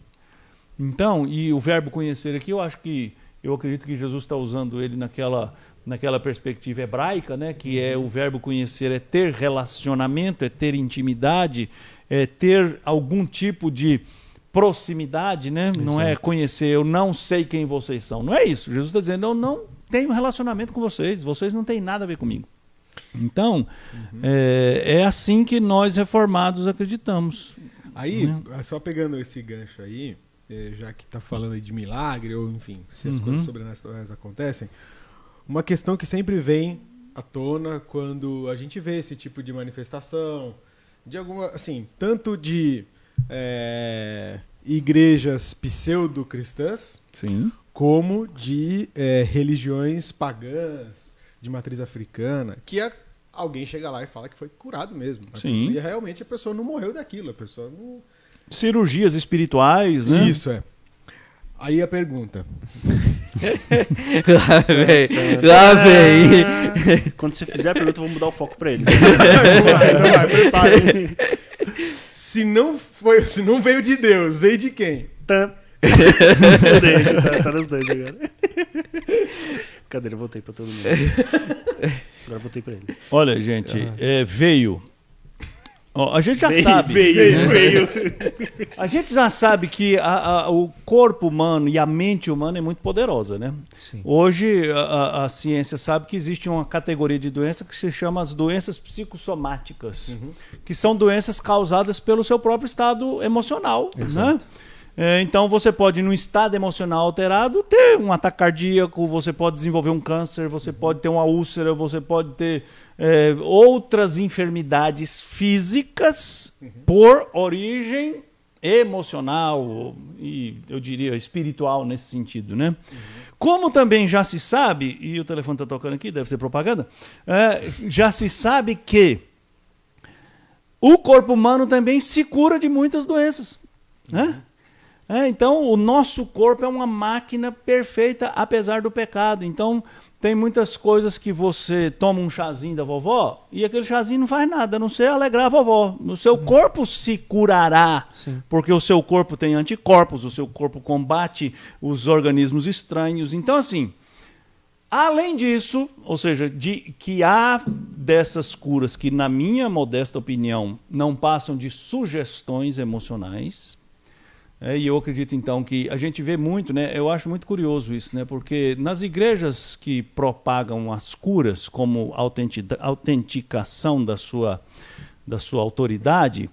Então, e o verbo conhecer aqui, eu acredito que Jesus está usando ele naquela perspectiva hebraica, né, que é o verbo conhecer, é ter relacionamento, é ter intimidade, é ter algum tipo de proximidade, né? Não é conhecer, eu não sei quem vocês são. Não é isso. Jesus está dizendo, eu não tenho relacionamento com vocês, vocês não têm nada a ver comigo. Então, é assim que nós reformados acreditamos. Aí, só pegando esse gancho aí, já que está falando aí de milagre, ou enfim, se as coisas sobrenaturais acontecem, uma questão que sempre vem à tona quando a gente vê esse tipo de manifestação, de alguma, assim, tanto de igrejas pseudo-cristãs, Sim. como de religiões pagãs, de matriz africana, que alguém chega lá e fala que foi curado mesmo. Sim. E realmente a pessoa não morreu daquilo, a pessoa não... Cirurgias espirituais, né? Isso, Aí a pergunta. Lá vem. Quando você fizer a pergunta, eu vou mudar o foco pra eles. Não vai, prepare. Se não veio de Deus, veio de quem? Tá nos dois agora. Cadê? Eu voltei pra todo mundo. Agora eu voltei pra ele. Olha, gente, veio. Ó, a gente já sabe. Veio. A gente já sabe que o corpo humano e a mente humana é muito poderosa, né? Sim. Hoje a ciência sabe que existe uma categoria de doença que se chama as doenças psicossomáticas, que são doenças causadas pelo seu próprio estado emocional, né? Então você pode, num estado emocional alterado, ter um ataque cardíaco, você pode desenvolver um câncer, você pode ter uma úlcera, você pode ter outras enfermidades físicas por origem emocional e, eu diria, espiritual nesse sentido, né? Como também já se sabe, e o telefone está tocando aqui, deve ser propaganda, já se sabe que o corpo humano também se cura de muitas doenças, né? Então, o nosso corpo é uma máquina perfeita, apesar do pecado. Então, tem muitas coisas que você toma um chazinho da vovó e aquele chazinho não faz nada, a não ser alegrar a vovó. O seu corpo se curará, porque o seu corpo tem anticorpos, o seu corpo combate os organismos estranhos. Então, assim, além disso, ou seja, de que há dessas curas que, na minha modesta opinião, não passam de sugestões emocionais. E eu acredito, então, que a gente vê muito, né? Eu acho muito curioso isso, né? Porque nas igrejas que propagam as curas como autenticação da sua autoridade,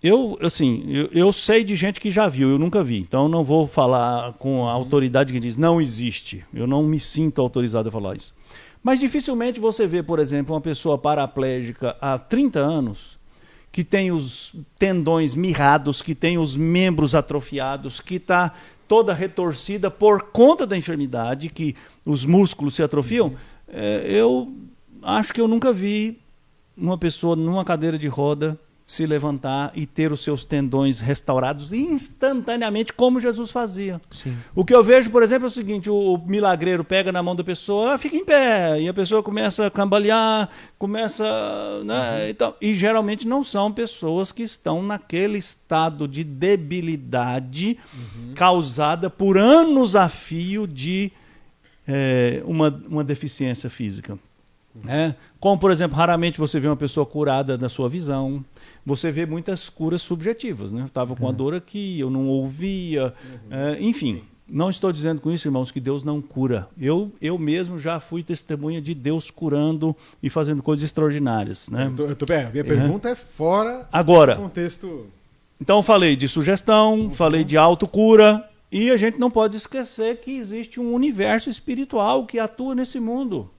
eu sei de gente que já viu, eu nunca vi. Então, não vou falar com a autoridade que diz não existe. Eu não me sinto autorizado a falar isso. Mas dificilmente você vê, por exemplo, uma pessoa paraplégica há 30 anos que tem os tendões mirrados, que tem os membros atrofiados, que está toda retorcida por conta da enfermidade, que os músculos se atrofiam. Eu acho que eu nunca vi uma pessoa numa cadeira de roda se levantar e ter os seus tendões restaurados instantaneamente, como Jesus fazia. Sim. O que eu vejo, por exemplo, é o seguinte: o milagreiro pega na mão da pessoa, ela fica em pé, e a pessoa começa a cambalear, né, e geralmente não são pessoas que estão naquele estado de debilidade causada por anos a fio de uma deficiência física. Como, por exemplo, raramente você vê uma pessoa curada da sua visão. Você vê muitas curas subjetivas, né? Eu estava com a dor aqui, eu não ouvia. Enfim, não estou dizendo com isso, irmãos, que Deus não cura. Eu mesmo já fui testemunha de Deus curando e fazendo coisas extraordinárias, né? Minha pergunta é fora agora, do contexto. Então, falei de sugestão, falei de autocura, e a gente não pode esquecer que existe um universo espiritual que atua nesse mundo,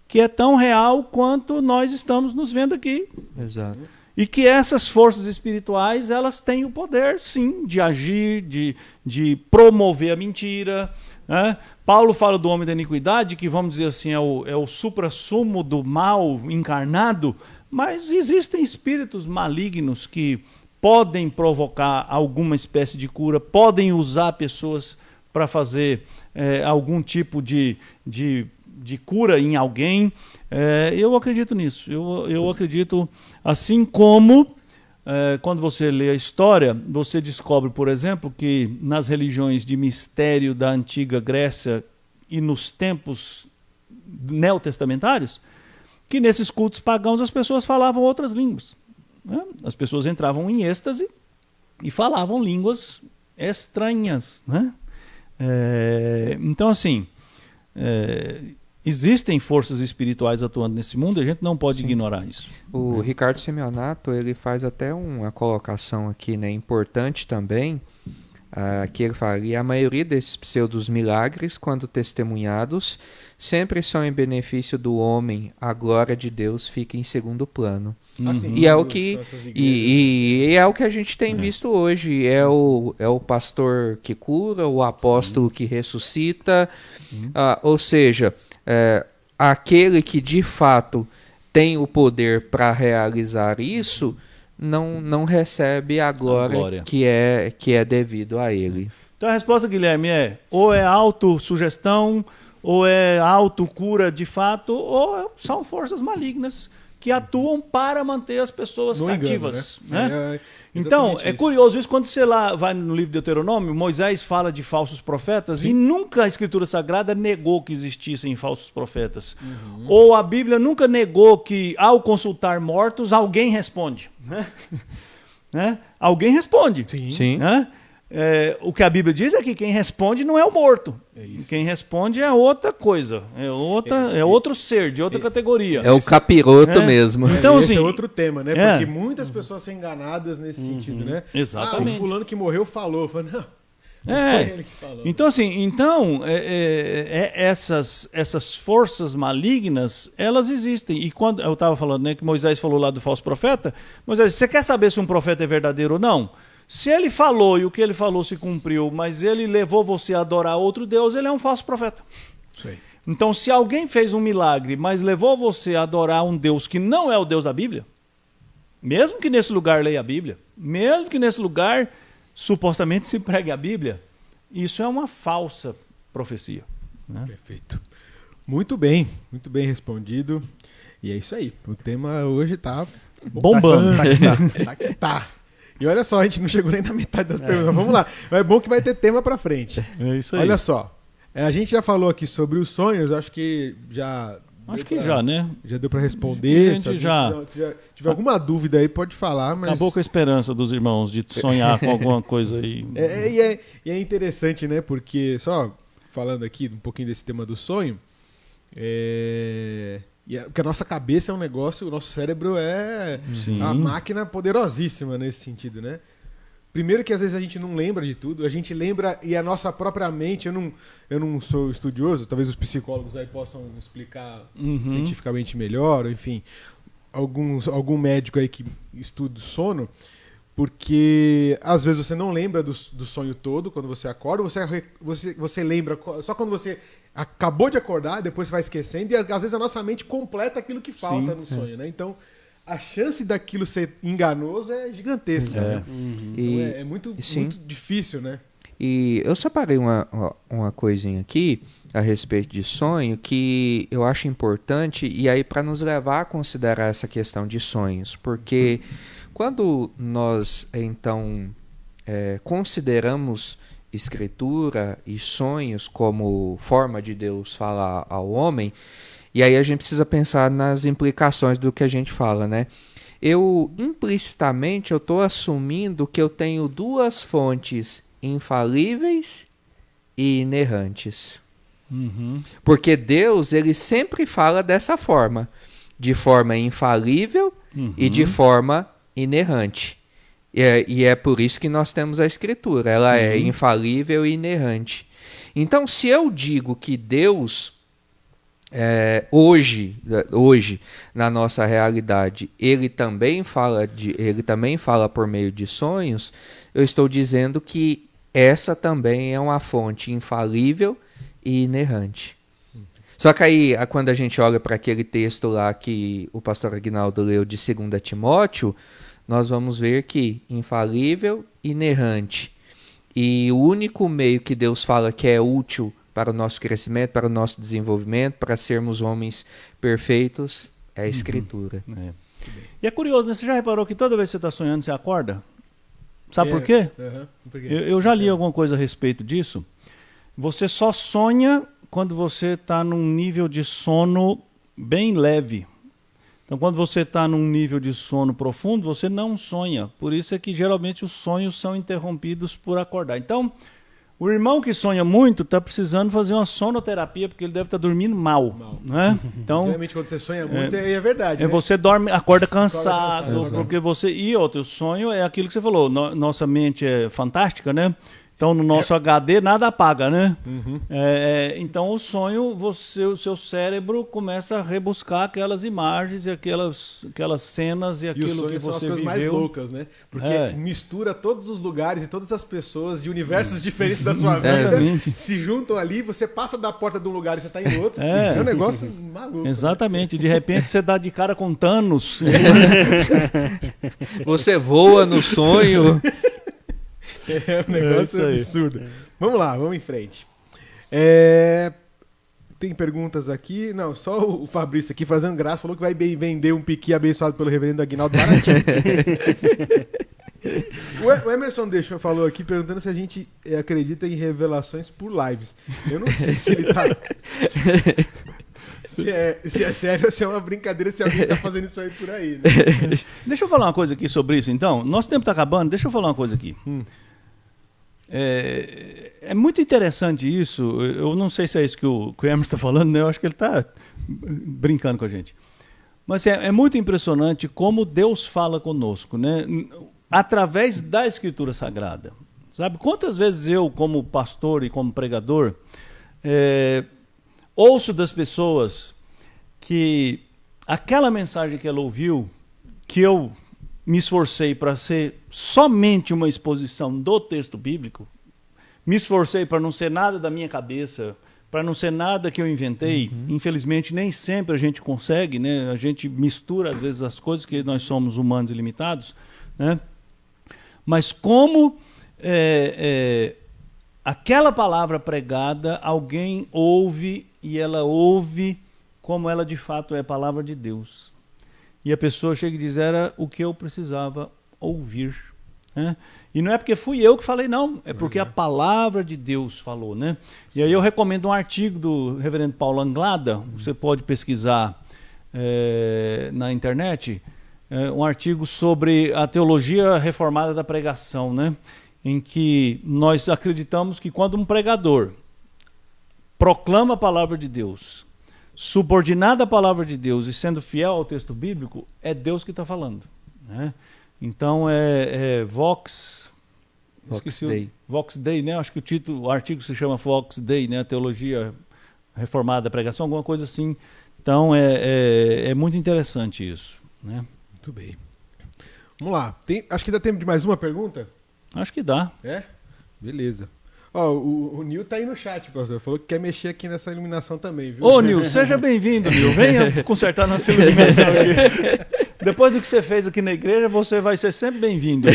que é tão real quanto nós estamos nos vendo aqui. Exato. E que essas forças espirituais, elas têm o poder, sim, de agir, de promover a mentira. Né? Paulo fala do homem da iniquidade, que, vamos dizer assim, é o suprassumo do mal encarnado, mas existem espíritos malignos que podem provocar alguma espécie de cura, podem usar pessoas para fazer algum tipo de cura em alguém. Eu acredito nisso. Eu acredito, assim como quando você lê a história, você descobre, por exemplo, que nas religiões de mistério da antiga Grécia e nos tempos neotestamentários, que nesses cultos pagãos as pessoas falavam outras línguas. Né? As pessoas entravam em êxtase e falavam línguas estranhas. Né? Então, assim, existem forças espirituais atuando nesse mundo e a gente não pode ignorar isso. O Ricardo Semionato, ele faz até uma colocação aqui, né, importante também, Aqui ele fala, e a maioria desses pseudos milagres, quando testemunhados, sempre são em benefício do homem, a glória de Deus fica em segundo plano. Assim, E é o que é o que a gente tem visto hoje. É o pastor que cura, o apóstolo que ressuscita. Ou seja, aquele que de fato tem o poder para realizar isso, não recebe a glória. Que é devido a ele. Então a resposta, Guilherme, ou é autossugestão, ou é autocura de fato, ou são forças malignas que atuam para manter as pessoas cativas. Engano, né? Então, é curioso isso, quando você lá vai no livro de Deuteronômio, Moisés fala de falsos profetas. Sim. E nunca a Escritura Sagrada negou que existissem falsos profetas. Ou a Bíblia nunca negou que, ao consultar mortos, alguém responde. Né? Alguém responde. Sim. Né? O que a Bíblia diz é que quem responde não é o morto. Quem responde é outra coisa. É outro ser, de outra categoria. É o capiroto mesmo. Então, esse é outro tema, né? Porque muitas pessoas são enganadas nesse sentido, né? Exatamente. O fulano que morreu falou. Não foi ele que falou. Então, assim, essas forças malignas, elas existem. E quando eu estava falando, né, que Moisés falou lá do falso profeta, Moisés, você quer saber se um profeta é verdadeiro ou não? Se ele falou e o que ele falou se cumpriu, mas ele levou você a adorar outro Deus, ele é um falso profeta. Sei. Então, se alguém fez um milagre, mas levou você a adorar um Deus que não é o Deus da Bíblia, mesmo que nesse lugar leia a Bíblia, mesmo que nesse lugar supostamente se pregue a Bíblia, isso é uma falsa profecia. Né? Perfeito. Muito bem respondido. E é isso aí. O tema hoje tá bombando. Tá. E olha só, a gente não chegou nem na metade das perguntas. Vamos lá. Mas é bom que vai ter tema pra frente. É isso aí. Olha só. A gente já falou aqui sobre os sonhos. Acho que já... né? Já deu pra responder. Se tiver alguma dúvida aí, pode falar. Mas... Acabou com a esperança dos irmãos de sonhar com alguma coisa aí. E é interessante, né? Porque, só falando aqui um pouquinho desse tema do sonho... Porque a nossa cabeça é um negócio, o nosso cérebro é uma máquina poderosíssima nesse sentido, né? Primeiro que às vezes a gente não lembra de tudo, a gente lembra e a nossa própria mente, eu não sou estudioso, talvez os psicólogos aí possam explicar cientificamente melhor, enfim, algum médico aí que estuda o sono, porque às vezes você não lembra do sonho todo quando você acorda, você lembra só quando você acabou de acordar, depois você vai esquecendo, e às vezes a nossa mente completa aquilo que falta no sonho, né? Então, a chance daquilo ser enganoso é gigantesca. Né? Então, é muito difícil, né? E eu separei uma coisinha aqui a respeito de sonho que eu acho importante, e aí para nos levar a considerar essa questão de sonhos, porque quando nós, então, consideramos Escritura e sonhos como forma de Deus falar ao homem, e aí a gente precisa pensar nas implicações do que a gente fala, né? Implicitamente, eu estou assumindo que eu tenho duas fontes infalíveis e inerrantes. Porque Deus, ele sempre fala dessa forma, de forma infalível e de forma inerrante. E é por isso que nós temos a Escritura. Ela é infalível e inerrante. Então, se eu digo que Deus, hoje, na nossa realidade, ele também fala por meio de sonhos, eu estou dizendo que essa também é uma fonte infalível e inerrante. Só que aí, quando a gente olha para aquele texto lá que o pastor Aguinaldo leu de 2 Timóteo, nós vamos ver que infalível, inerrante. E o único meio que Deus fala que é útil para o nosso crescimento, para o nosso desenvolvimento, para sermos homens perfeitos, é a Escritura. E é curioso, né? Você já reparou que toda vez que você está sonhando, você acorda? Sabe por quê? Por quê? Eu já li alguma coisa a respeito disso. Você só sonha quando você está num nível de sono bem leve. Então, quando você está num nível de sono profundo, você não sonha. Por isso é que, geralmente, os sonhos são interrompidos por acordar. Então, o irmão que sonha muito está precisando fazer uma sonoterapia, porque ele deve estar dormindo mal. Né? Então, geralmente, quando você sonha muito, é verdade. Né? Você acorda cansado. Porque você... E outro, o sonho é aquilo que você falou. Nossa mente é fantástica, né? Então, no nosso HD, nada apaga, né? Então, o sonho, o seu cérebro começa a rebuscar aquelas imagens e aquelas cenas e aquilo que são as você coisas viveu. mais loucas, né? Porque mistura todos os lugares e todas as pessoas de universos diferentes da sua vida, Exatamente. se juntam ali, você passa da porta de um lugar e você está em outro. É um negócio maluco. Exatamente. De repente, você dá de cara com Thanos. Você voa no sonho. É um negócio absurdo. Vamos lá, vamos em frente. Tem perguntas aqui. Não, só o Fabrício aqui fazendo graça falou que vai vender um piqui abençoado pelo reverendo Aguinaldo baratinho. O Emerson falou aqui perguntando se a gente acredita em revelações por lives. Eu não sei se ele tá... se é sério ou se é uma brincadeira, se alguém tá fazendo isso aí por aí, né? Deixa eu falar uma coisa aqui sobre isso, então. Nosso tempo está acabando, deixa eu falar uma coisa aqui. É muito interessante isso. Eu não sei se é isso que o Emerson está falando, né? Eu acho que ele está brincando com a gente. Mas é muito impressionante como Deus fala conosco, né? Através da Escritura Sagrada. Sabe? Quantas vezes eu, como pastor e como pregador, ouço das pessoas que aquela mensagem que ela ouviu, que eu me esforcei para ser somente uma exposição do texto bíblico, me esforcei para não ser nada da minha cabeça, para não ser nada que eu inventei. Infelizmente, nem sempre a gente consegue, né? A gente mistura, às vezes, as coisas, que nós somos humanos e limitados, né? Mas como aquela palavra pregada, alguém ouve e ela ouve como ela de fato é a palavra de Deus. E a pessoa chega e diz, era o que eu precisava ouvir. Né? E não é porque fui eu que falei, não. É porque a palavra de Deus falou. Né? E aí eu recomendo um artigo do reverendo Paulo Anglada, você pode pesquisar na internet, um artigo sobre a teologia reformada da pregação, né? Em que nós acreditamos que quando um pregador proclama a palavra de Deus, subordinado à palavra de Deus e sendo fiel ao texto bíblico, é Deus que está falando. Né? Então Vox Dei. Vox Dei, né? Acho que o artigo se chama Vox Dei, né? Teologia reformada da pregação, alguma coisa assim. Então é muito interessante isso. Né? Muito bem. Vamos lá. Acho que dá tempo de mais uma pergunta? Acho que dá. Beleza. Ó, o Nil tá aí no chat, pastor. Falou que quer mexer aqui nessa iluminação também, viu? Ô, Nil, seja bem-vindo, Nil. Venha consertar nossa iluminação aqui. Depois do que você fez aqui na igreja, você vai ser sempre bem-vindo.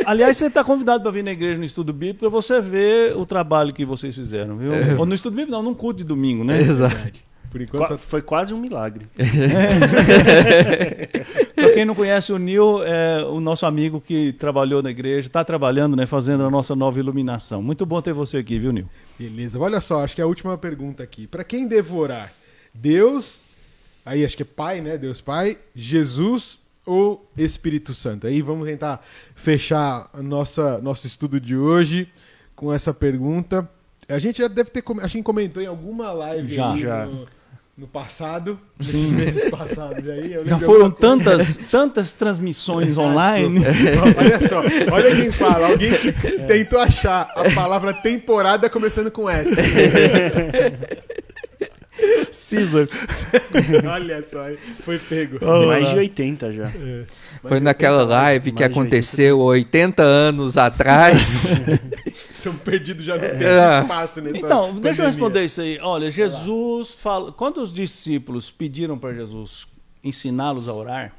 Aliás, você está convidado para vir na igreja no estudo bíblico para você ver o trabalho que vocês fizeram, viu? Ou no estudo bíblico, não, num culto de domingo, né? Exato. Por enquanto, Foi quase um milagre. Para quem não conhece, o Nil é o nosso amigo que trabalhou na igreja, está trabalhando, né, fazendo a nossa nova iluminação. Muito bom ter você aqui, viu, Nil? Beleza. Olha só, acho que é a última pergunta aqui. Para quem devorar? Deus, aí acho que é Pai, né? Deus Pai, Jesus ou Espírito Santo? Aí vamos tentar fechar nosso estudo de hoje com essa pergunta. A gente já deve ter, acho que comentou em alguma live já. No passado, nesses meses passados aí. Já foram tantas transmissões online. Olha só, olha quem fala. Alguém tentou achar a palavra temporada começando com S. Caesar. Olha só, foi pego. Mais de 80 já. Foi naquela live que aconteceu 80 anos atrás. Estão perdidos já no tempo espaço nessa Então, pandemia. deixa eu responder isso aí. Olha, Jesus fala... Quando os discípulos pediram para Jesus ensiná-los a orar,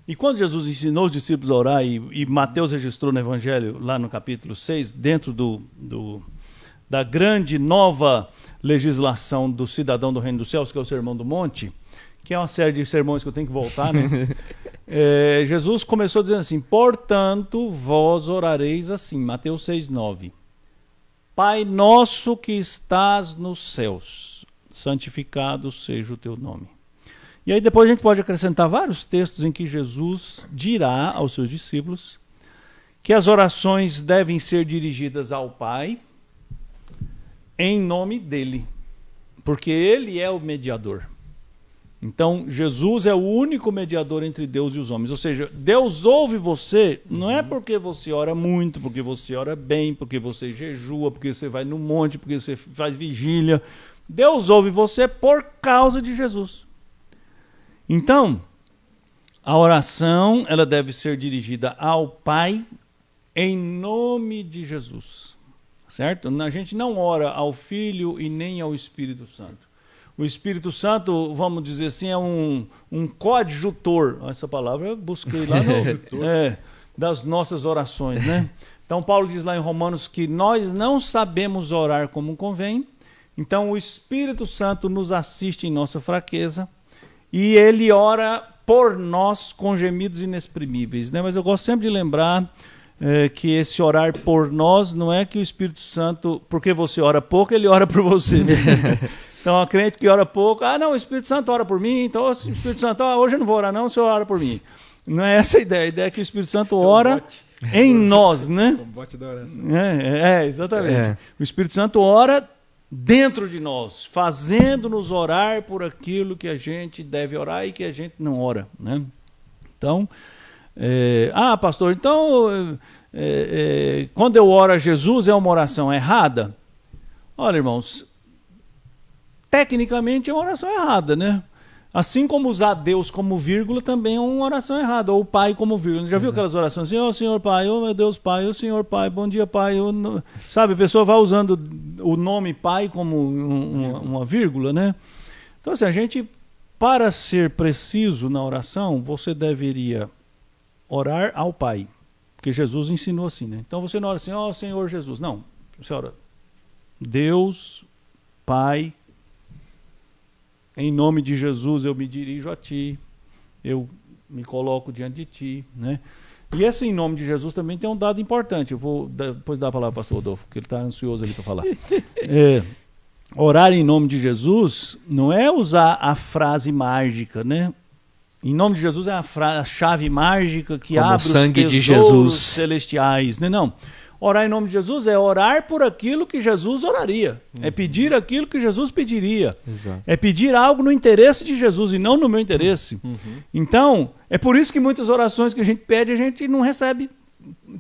e quando Jesus ensinou os discípulos a orar, e Mateus registrou no Evangelho, lá no capítulo 6, dentro da grande nova legislação do cidadão do Reino dos Céus, que é o Sermão do Monte, que é uma série de sermões que eu tenho que voltar, né? Jesus começou dizendo assim, portanto, vós orareis assim, Mateus 6:9. Pai nosso que estás nos céus, santificado seja o teu nome. E aí depois a gente pode acrescentar vários textos em que Jesus dirá aos seus discípulos que as orações devem ser dirigidas ao Pai em nome dele, porque ele é o mediador. Então, Jesus é o único mediador entre Deus e os homens. Ou seja, Deus ouve você, não é porque você ora muito, porque você ora bem, porque você jejua, porque você vai no monte, porque você faz vigília. Deus ouve você por causa de Jesus. Então, a oração ela deve ser dirigida ao Pai em nome de Jesus. Certo? A gente não ora ao Filho e nem ao Espírito Santo. O Espírito Santo, vamos dizer assim, é um coadjutor. Essa palavra eu busquei lá das nossas orações, né? Então Paulo diz lá em Romanos que nós não sabemos orar como convém. Então o Espírito Santo nos assiste em nossa fraqueza e ele ora por nós com gemidos inexprimíveis, né? Mas eu gosto sempre de lembrar que esse orar por nós não é que o Espírito Santo, porque você ora pouco, ele ora por você, né? Então, a crente que ora pouco, não, o Espírito Santo ora por mim, então o Espírito Santo, hoje eu não vou orar não, o Senhor ora por mim. Não é essa a ideia é que o Espírito Santo ora em nós, né? O bote da oração. Exatamente. O Espírito Santo ora dentro de nós, fazendo-nos orar por aquilo que a gente deve orar e que a gente não ora, né? Então, pastor, então, quando eu oro a Jesus, é uma oração errada? Olha, irmãos, tecnicamente é uma oração errada, né? Assim como usar Deus como vírgula também é uma oração errada, ou o Pai como vírgula. Já viu aquelas orações assim, ó Senhor Pai, ó meu Deus Pai, ó Senhor Pai, bom dia Pai. Sabe, a pessoa vai usando o nome Pai como uma vírgula, né? Então assim, a gente, para ser preciso na oração, você deveria orar ao Pai, porque Jesus ensinou assim, né? Então você não ora assim, ó Senhor Jesus, não. Você ora, Deus, Pai, em nome de Jesus eu me dirijo a ti, eu me coloco diante de ti, né? E esse em nome de Jesus também tem um dado importante. Eu vou depois dar a palavra para o pastor Rodolfo, porque ele está ansioso ali para falar. Orar em nome de Jesus não é usar a frase mágica, né? Em nome de Jesus é a chave mágica que como abre o sangue os de tesouros Jesus celestiais, né? Não. Orar em nome de Jesus é orar por aquilo que Jesus oraria. É pedir aquilo que Jesus pediria. Exato. É pedir algo no interesse de Jesus e não no meu interesse. Então, é por isso que muitas orações que a gente pede, a gente não recebe.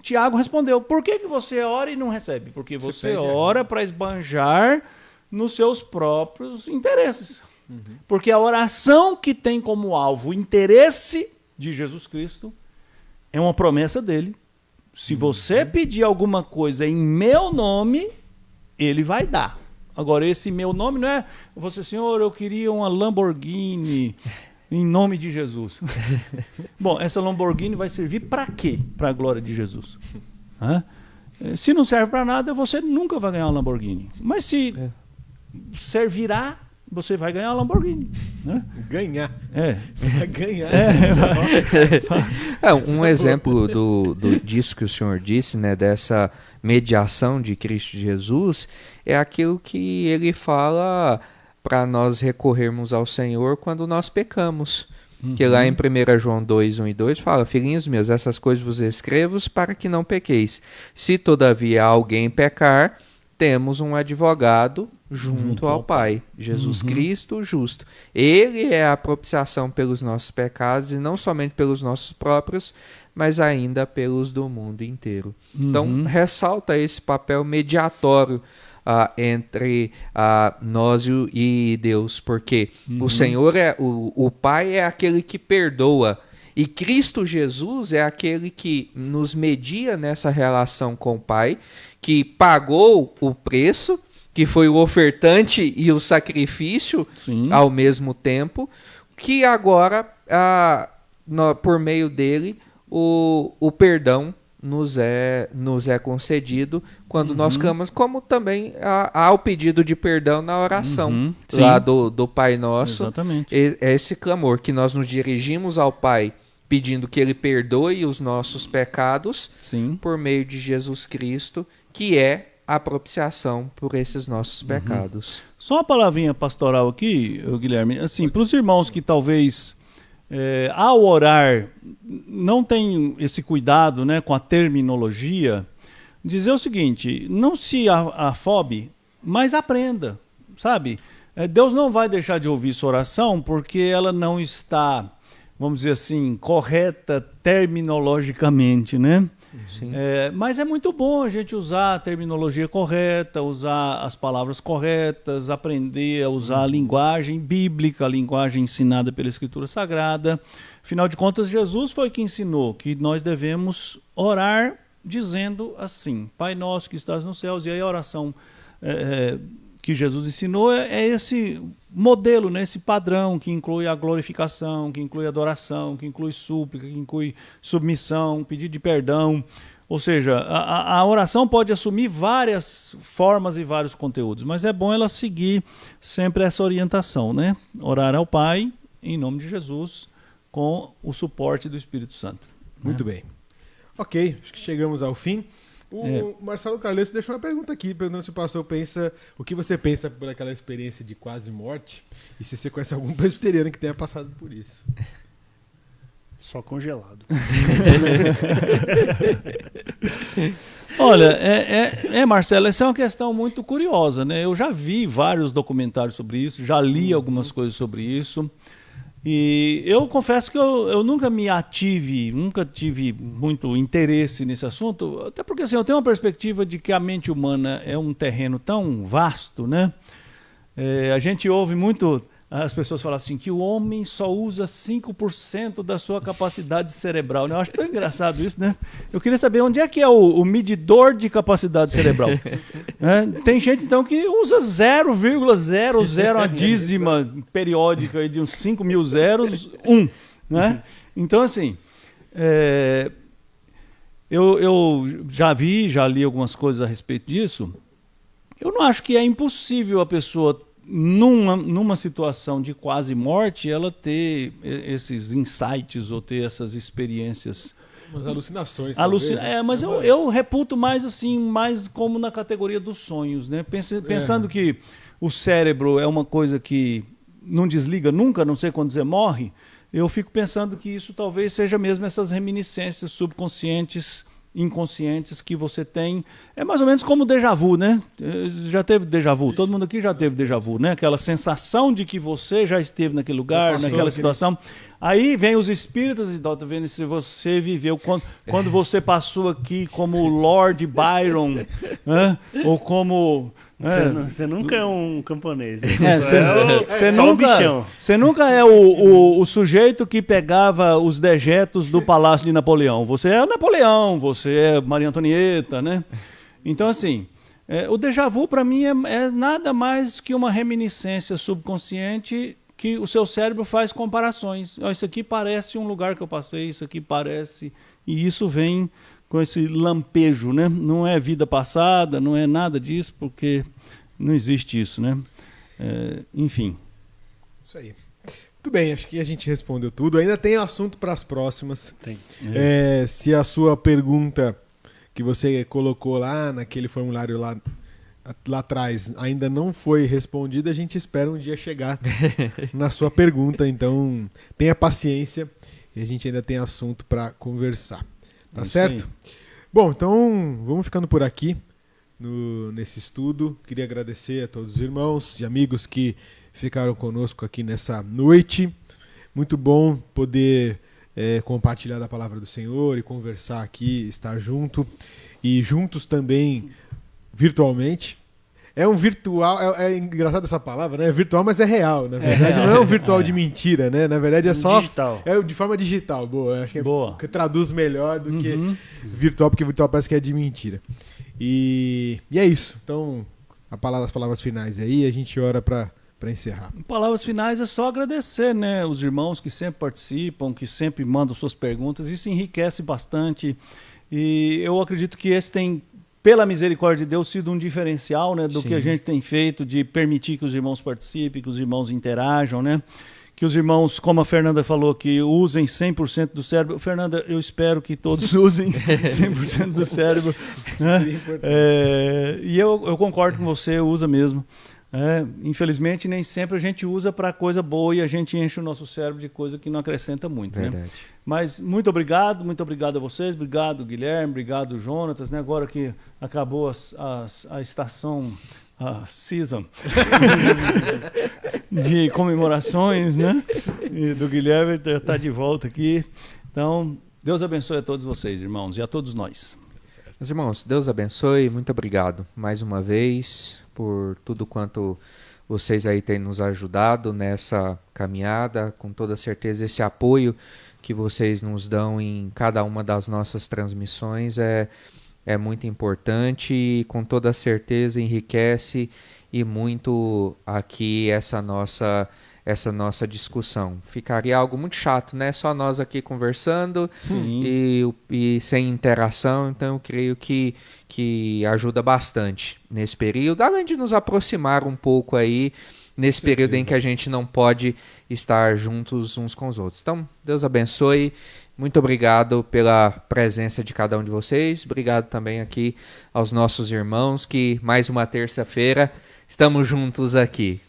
Tiago respondeu, por que você ora e não recebe? Porque você ora para esbanjar nos seus próprios interesses. Porque a oração que tem como alvo o interesse de Jesus Cristo é uma promessa dele. Se você pedir alguma coisa em meu nome, ele vai dar. Agora, esse meu nome não é... Você, Senhor, eu queria uma Lamborghini em nome de Jesus. Bom, essa Lamborghini vai servir para quê? Para a glória de Jesus. Se não serve para nada, você nunca vai ganhar uma Lamborghini. Mas se servirá, você vai ganhar uma Lamborghini. Né? Ganhar. Você vai ganhar. Um exemplo disso que o senhor disse, né, dessa mediação de Cristo Jesus, é aquilo que ele fala para nós recorrermos ao Senhor quando nós pecamos. Que lá em 1 João 2, 1 e 2 fala, filhinhos meus, essas coisas vos escrevo para que não pequeis. Se todavia alguém pecar, temos um advogado junto ao Pai, Jesus Cristo justo. Ele é a propiciação pelos nossos pecados, e não somente pelos nossos próprios, mas ainda pelos do mundo inteiro. Então, ressalta esse papel mediatório entre nós e Deus, porque o Senhor o Pai é aquele que perdoa, e Cristo Jesus é aquele que nos media nessa relação com o Pai, que pagou o preço, que foi o ofertante e o sacrifício ao mesmo tempo, que agora, por meio dele, o perdão nos é concedido quando nós clamamos, como também há o pedido de perdão na oração lá do Pai Nosso. Exatamente. Esse clamor que nós nos dirigimos ao Pai pedindo que Ele perdoe os nossos pecados por meio de Jesus Cristo, que é a propiciação por esses nossos pecados. Só uma palavrinha pastoral aqui, Guilherme, assim, para os irmãos que talvez ao orar não tem esse cuidado, né, com a terminologia, dizer o seguinte, não se afobe, mas aprenda, sabe? Deus não vai deixar de ouvir sua oração porque ela não está, vamos dizer assim, correta terminologicamente, né? Sim. Mas é muito bom a gente usar a terminologia correta, usar as palavras corretas, aprender a usar a linguagem bíblica, a linguagem ensinada pela Escritura Sagrada. Afinal de contas, Jesus foi que ensinou que nós devemos orar dizendo assim: Pai nosso que estás nos céus. E aí a oração que Jesus ensinou é esse modelo, né? Esse padrão que inclui a glorificação, que inclui adoração, que inclui súplica, que inclui submissão, pedido de perdão. Ou seja, a oração pode assumir várias formas e vários conteúdos, mas é bom ela seguir sempre essa orientação, né? Orar ao Pai em nome de Jesus com o suporte do Espírito Santo. Muito bem. Ok, acho que chegamos ao fim. O Marcelo Carlesso deixou uma pergunta aqui, perguntando se o pastor pensa, o que você pensa por aquela experiência de quase morte, e se você conhece algum presbiteriano que tenha passado por isso. Só congelado. Olha, Marcelo, essa é uma questão muito curiosa, né? Eu já vi vários documentários sobre isso, já li algumas coisas sobre isso. E eu confesso que eu nunca nunca tive muito interesse nesse assunto, até porque assim, eu tenho uma perspectiva de que a mente humana é um terreno tão vasto, né? A gente ouve muito as pessoas falam assim, que o homem só usa 5% da sua capacidade cerebral. Eu acho tão engraçado isso, né? Eu queria saber onde é que é o medidor de capacidade cerebral. Tem gente, então, que usa 0,00, a dízima periódica de uns 5 mil zeros, 1. Né? Então, assim, eu já li algumas coisas a respeito disso. Eu não acho que é impossível a pessoa numa situação de quase morte, ela ter esses insights ou ter essas experiências. Umas alucinações. Mas eu reputo mais assim, mais como na categoria dos sonhos, né? Pensando que o cérebro é uma coisa que não desliga nunca, a não sei quando você morre, eu fico pensando que isso talvez seja mesmo essas reminiscências subconscientes, inconscientes que você tem. É mais ou menos como o déjà vu, né? Já teve déjà vu? Todo mundo aqui já teve déjà vu, né? Aquela sensação de que você já esteve naquele lugar, naquela situação. Aí vem os espíritos e tá vendo se você viveu quando você passou aqui como Lord Byron, né? Ou como... Você nunca é um camponês. Você nunca é o sujeito que pegava os dejetos do Palácio de Napoleão. Você é o Napoleão, você é Maria Antonieta, né? Então, assim, o déjà vu, para mim, é nada mais que uma reminiscência subconsciente que o seu cérebro faz comparações. Isso aqui parece um lugar que eu passei, isso aqui parece... E isso vem com esse lampejo, né? Não é vida passada, não é nada disso, porque não existe isso, né? Enfim. Isso aí. Muito bem, acho que a gente respondeu tudo. Ainda tem assunto para as próximas. Tem. Se a sua pergunta que você colocou lá naquele formulário lá atrás ainda não foi respondida, a gente espera um dia chegar na sua pergunta. Então, tenha paciência e a gente ainda tem assunto para conversar. Tá certo? Bom, então vamos ficando por aqui nesse estudo. Queria agradecer a todos os irmãos e amigos que ficaram conosco aqui nessa noite. Muito bom poder compartilhar da palavra do Senhor e conversar aqui, estar junto e juntos também virtualmente. É um virtual, é engraçado essa palavra, né? É virtual, mas é real. Na verdade, não é um virtual de mentira, né? Na verdade, é só... Digital. É de forma digital, boa. Acho que que traduz melhor do que virtual, porque virtual parece que é de mentira. E é isso. Então, as palavras finais aí, a gente ora para encerrar. Palavras finais é só agradecer, né? Os irmãos que sempre participam, que sempre mandam suas perguntas. Isso enriquece bastante. E eu acredito que esse tem... pela misericórdia de Deus, sido um diferencial, né, do que a gente tem feito, de permitir que os irmãos participem, que os irmãos interajam, né? Que os irmãos, como a Fernanda falou, que usem 100% do cérebro. Fernanda, eu espero que todos usem 100% do cérebro. Né? E eu concordo com você, usa mesmo. Infelizmente, nem sempre a gente usa para coisa boa e a gente enche o nosso cérebro de coisa que não acrescenta muito. Verdade. Né? Mas muito obrigado a vocês, obrigado Guilherme, obrigado Jonatas, né? Agora que acabou a estação, a season de comemorações, né? E do Guilherme está de volta aqui. Então, Deus abençoe a todos vocês, irmãos, e a todos nós. Meus irmãos, Deus abençoe, muito obrigado mais uma vez por tudo quanto vocês aí têm nos ajudado nessa caminhada, com toda certeza esse apoio que vocês nos dão em cada uma das nossas transmissões é muito importante e com toda certeza enriquece e muito aqui essa nossa discussão. Ficaria algo muito chato, né? Só nós aqui conversando e sem interação, então eu creio que ajuda bastante nesse período, além de nos aproximar um pouco aí nesse período em que a gente não pode estar juntos uns com os outros. Então, Deus abençoe. Muito obrigado pela presença de cada um de vocês. Obrigado também aqui aos nossos irmãos que mais uma terça-feira estamos juntos aqui.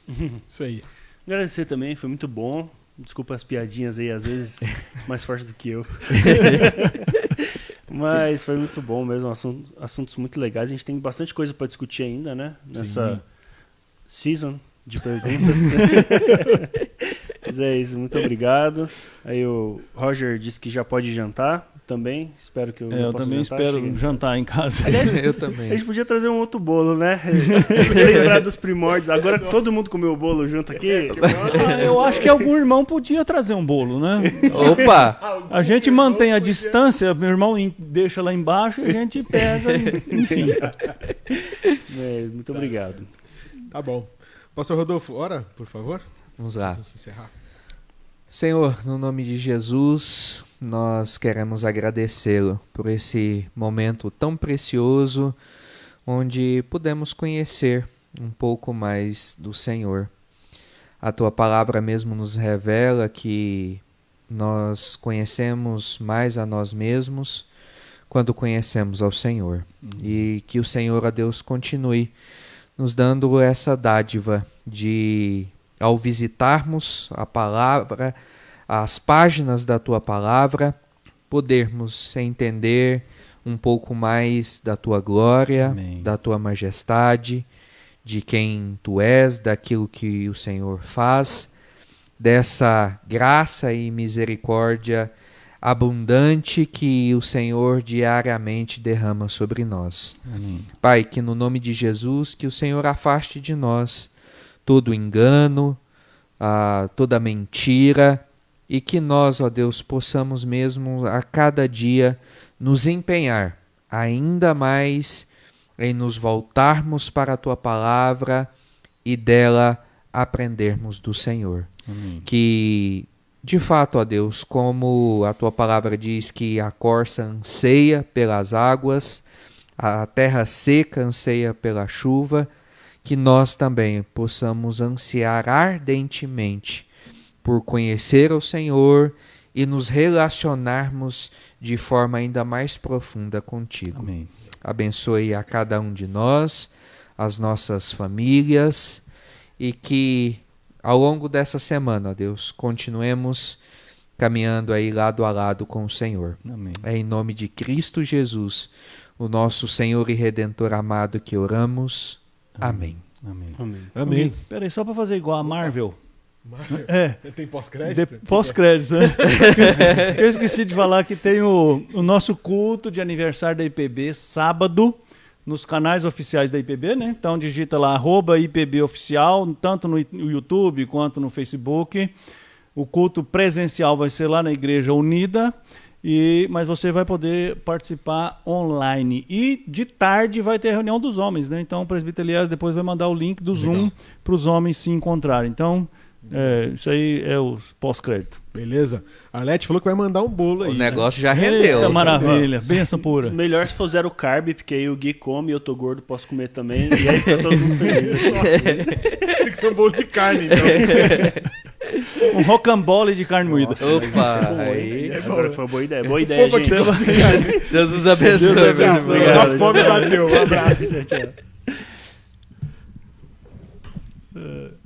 Isso aí. Agradecer também, foi muito bom. Desculpa as piadinhas aí, às vezes mais fortes do que eu. Mas foi muito bom mesmo, assuntos muito legais. A gente tem bastante coisa para discutir ainda, né? Nessa season de perguntas. Mas é isso, muito obrigado. Aí o Roger disse que já pode jantar também. Espero que eu possa também jantar. Espero jantar em casa. Aliás, eu também. A gente podia trazer um outro bolo, né? Lembrar dos primórdios. Agora que todo mundo comeu o bolo junto aqui. Eu acho que algum irmão podia trazer um bolo, né? Opa! A gente mantém a distância, meu irmão deixa lá embaixo e a gente pega, enfim. Muito obrigado. Tá bom. Pastor Rodolfo, ora, por favor. Vamos lá. Vamos encerrar. Senhor, no nome de Jesus, nós queremos agradecê-lo por esse momento tão precioso onde pudemos conhecer um pouco mais do Senhor. A tua palavra mesmo nos revela que nós conhecemos mais a nós mesmos quando conhecemos ao Senhor. E que o Senhor, ó Deus, continue nos dando essa dádiva de, ao visitarmos a palavra, as páginas da tua palavra, podermos entender um pouco mais da tua glória, Amém. Da tua majestade, de quem tu és, daquilo que o Senhor faz, dessa graça e misericórdia abundante que o Senhor diariamente derrama sobre nós. Amém. Pai, que no nome de Jesus, que o Senhor afaste de nós todo engano, toda mentira, e que nós, ó Deus, possamos mesmo a cada dia nos empenhar ainda mais em nos voltarmos para a Tua Palavra e dela aprendermos do Senhor. Amém. Que, de fato, ó Deus, como a Tua Palavra diz que a corça anseia pelas águas, a terra seca anseia pela chuva, que nós também possamos ansiar ardentemente por conhecer o Senhor e nos relacionarmos de forma ainda mais profunda contigo. Amém. Abençoe a cada um de nós, as nossas famílias, e que ao longo dessa semana, ó Deus, continuemos caminhando aí lado a lado com o Senhor. Amém. É em nome de Cristo Jesus, o nosso Senhor e Redentor amado, que oramos. Amém. Amém. Amém. Amém. Peraí, só para fazer igual a Marvel. Marvel, Tem pós-crédito? Pós-crédito, né? Eu esqueci de falar que tem o nosso culto de aniversário da IPB, sábado, nos canais oficiais da IPB, né? Então digita lá, @IPBOficial, tanto no YouTube quanto no Facebook. O culto presencial vai ser lá na Igreja Unida, mas você vai poder participar online. E de tarde vai ter a reunião dos homens, né? Então o presbítero Elias depois vai mandar o link do Zoom para os homens se encontrarem. Então, isso aí é o pós-crédito. Beleza. A Leti falou que vai mandar um bolo aí. O negócio já rendeu. Eita, maravilha. Benção pura. Melhor se for zero carb, porque aí o Gui come e eu tô gordo, posso comer também. E aí fica todo mundo feliz. Tem que ser um bolo de carne, então. Um rocambole de carne moída. Opa, aí. Agora foi uma boa ideia. Boa ideia, Opa, gente. Deus nos abençoe. Deus meus abençoe. irmãos. A fome bateu. Um abraço. Tchau. É.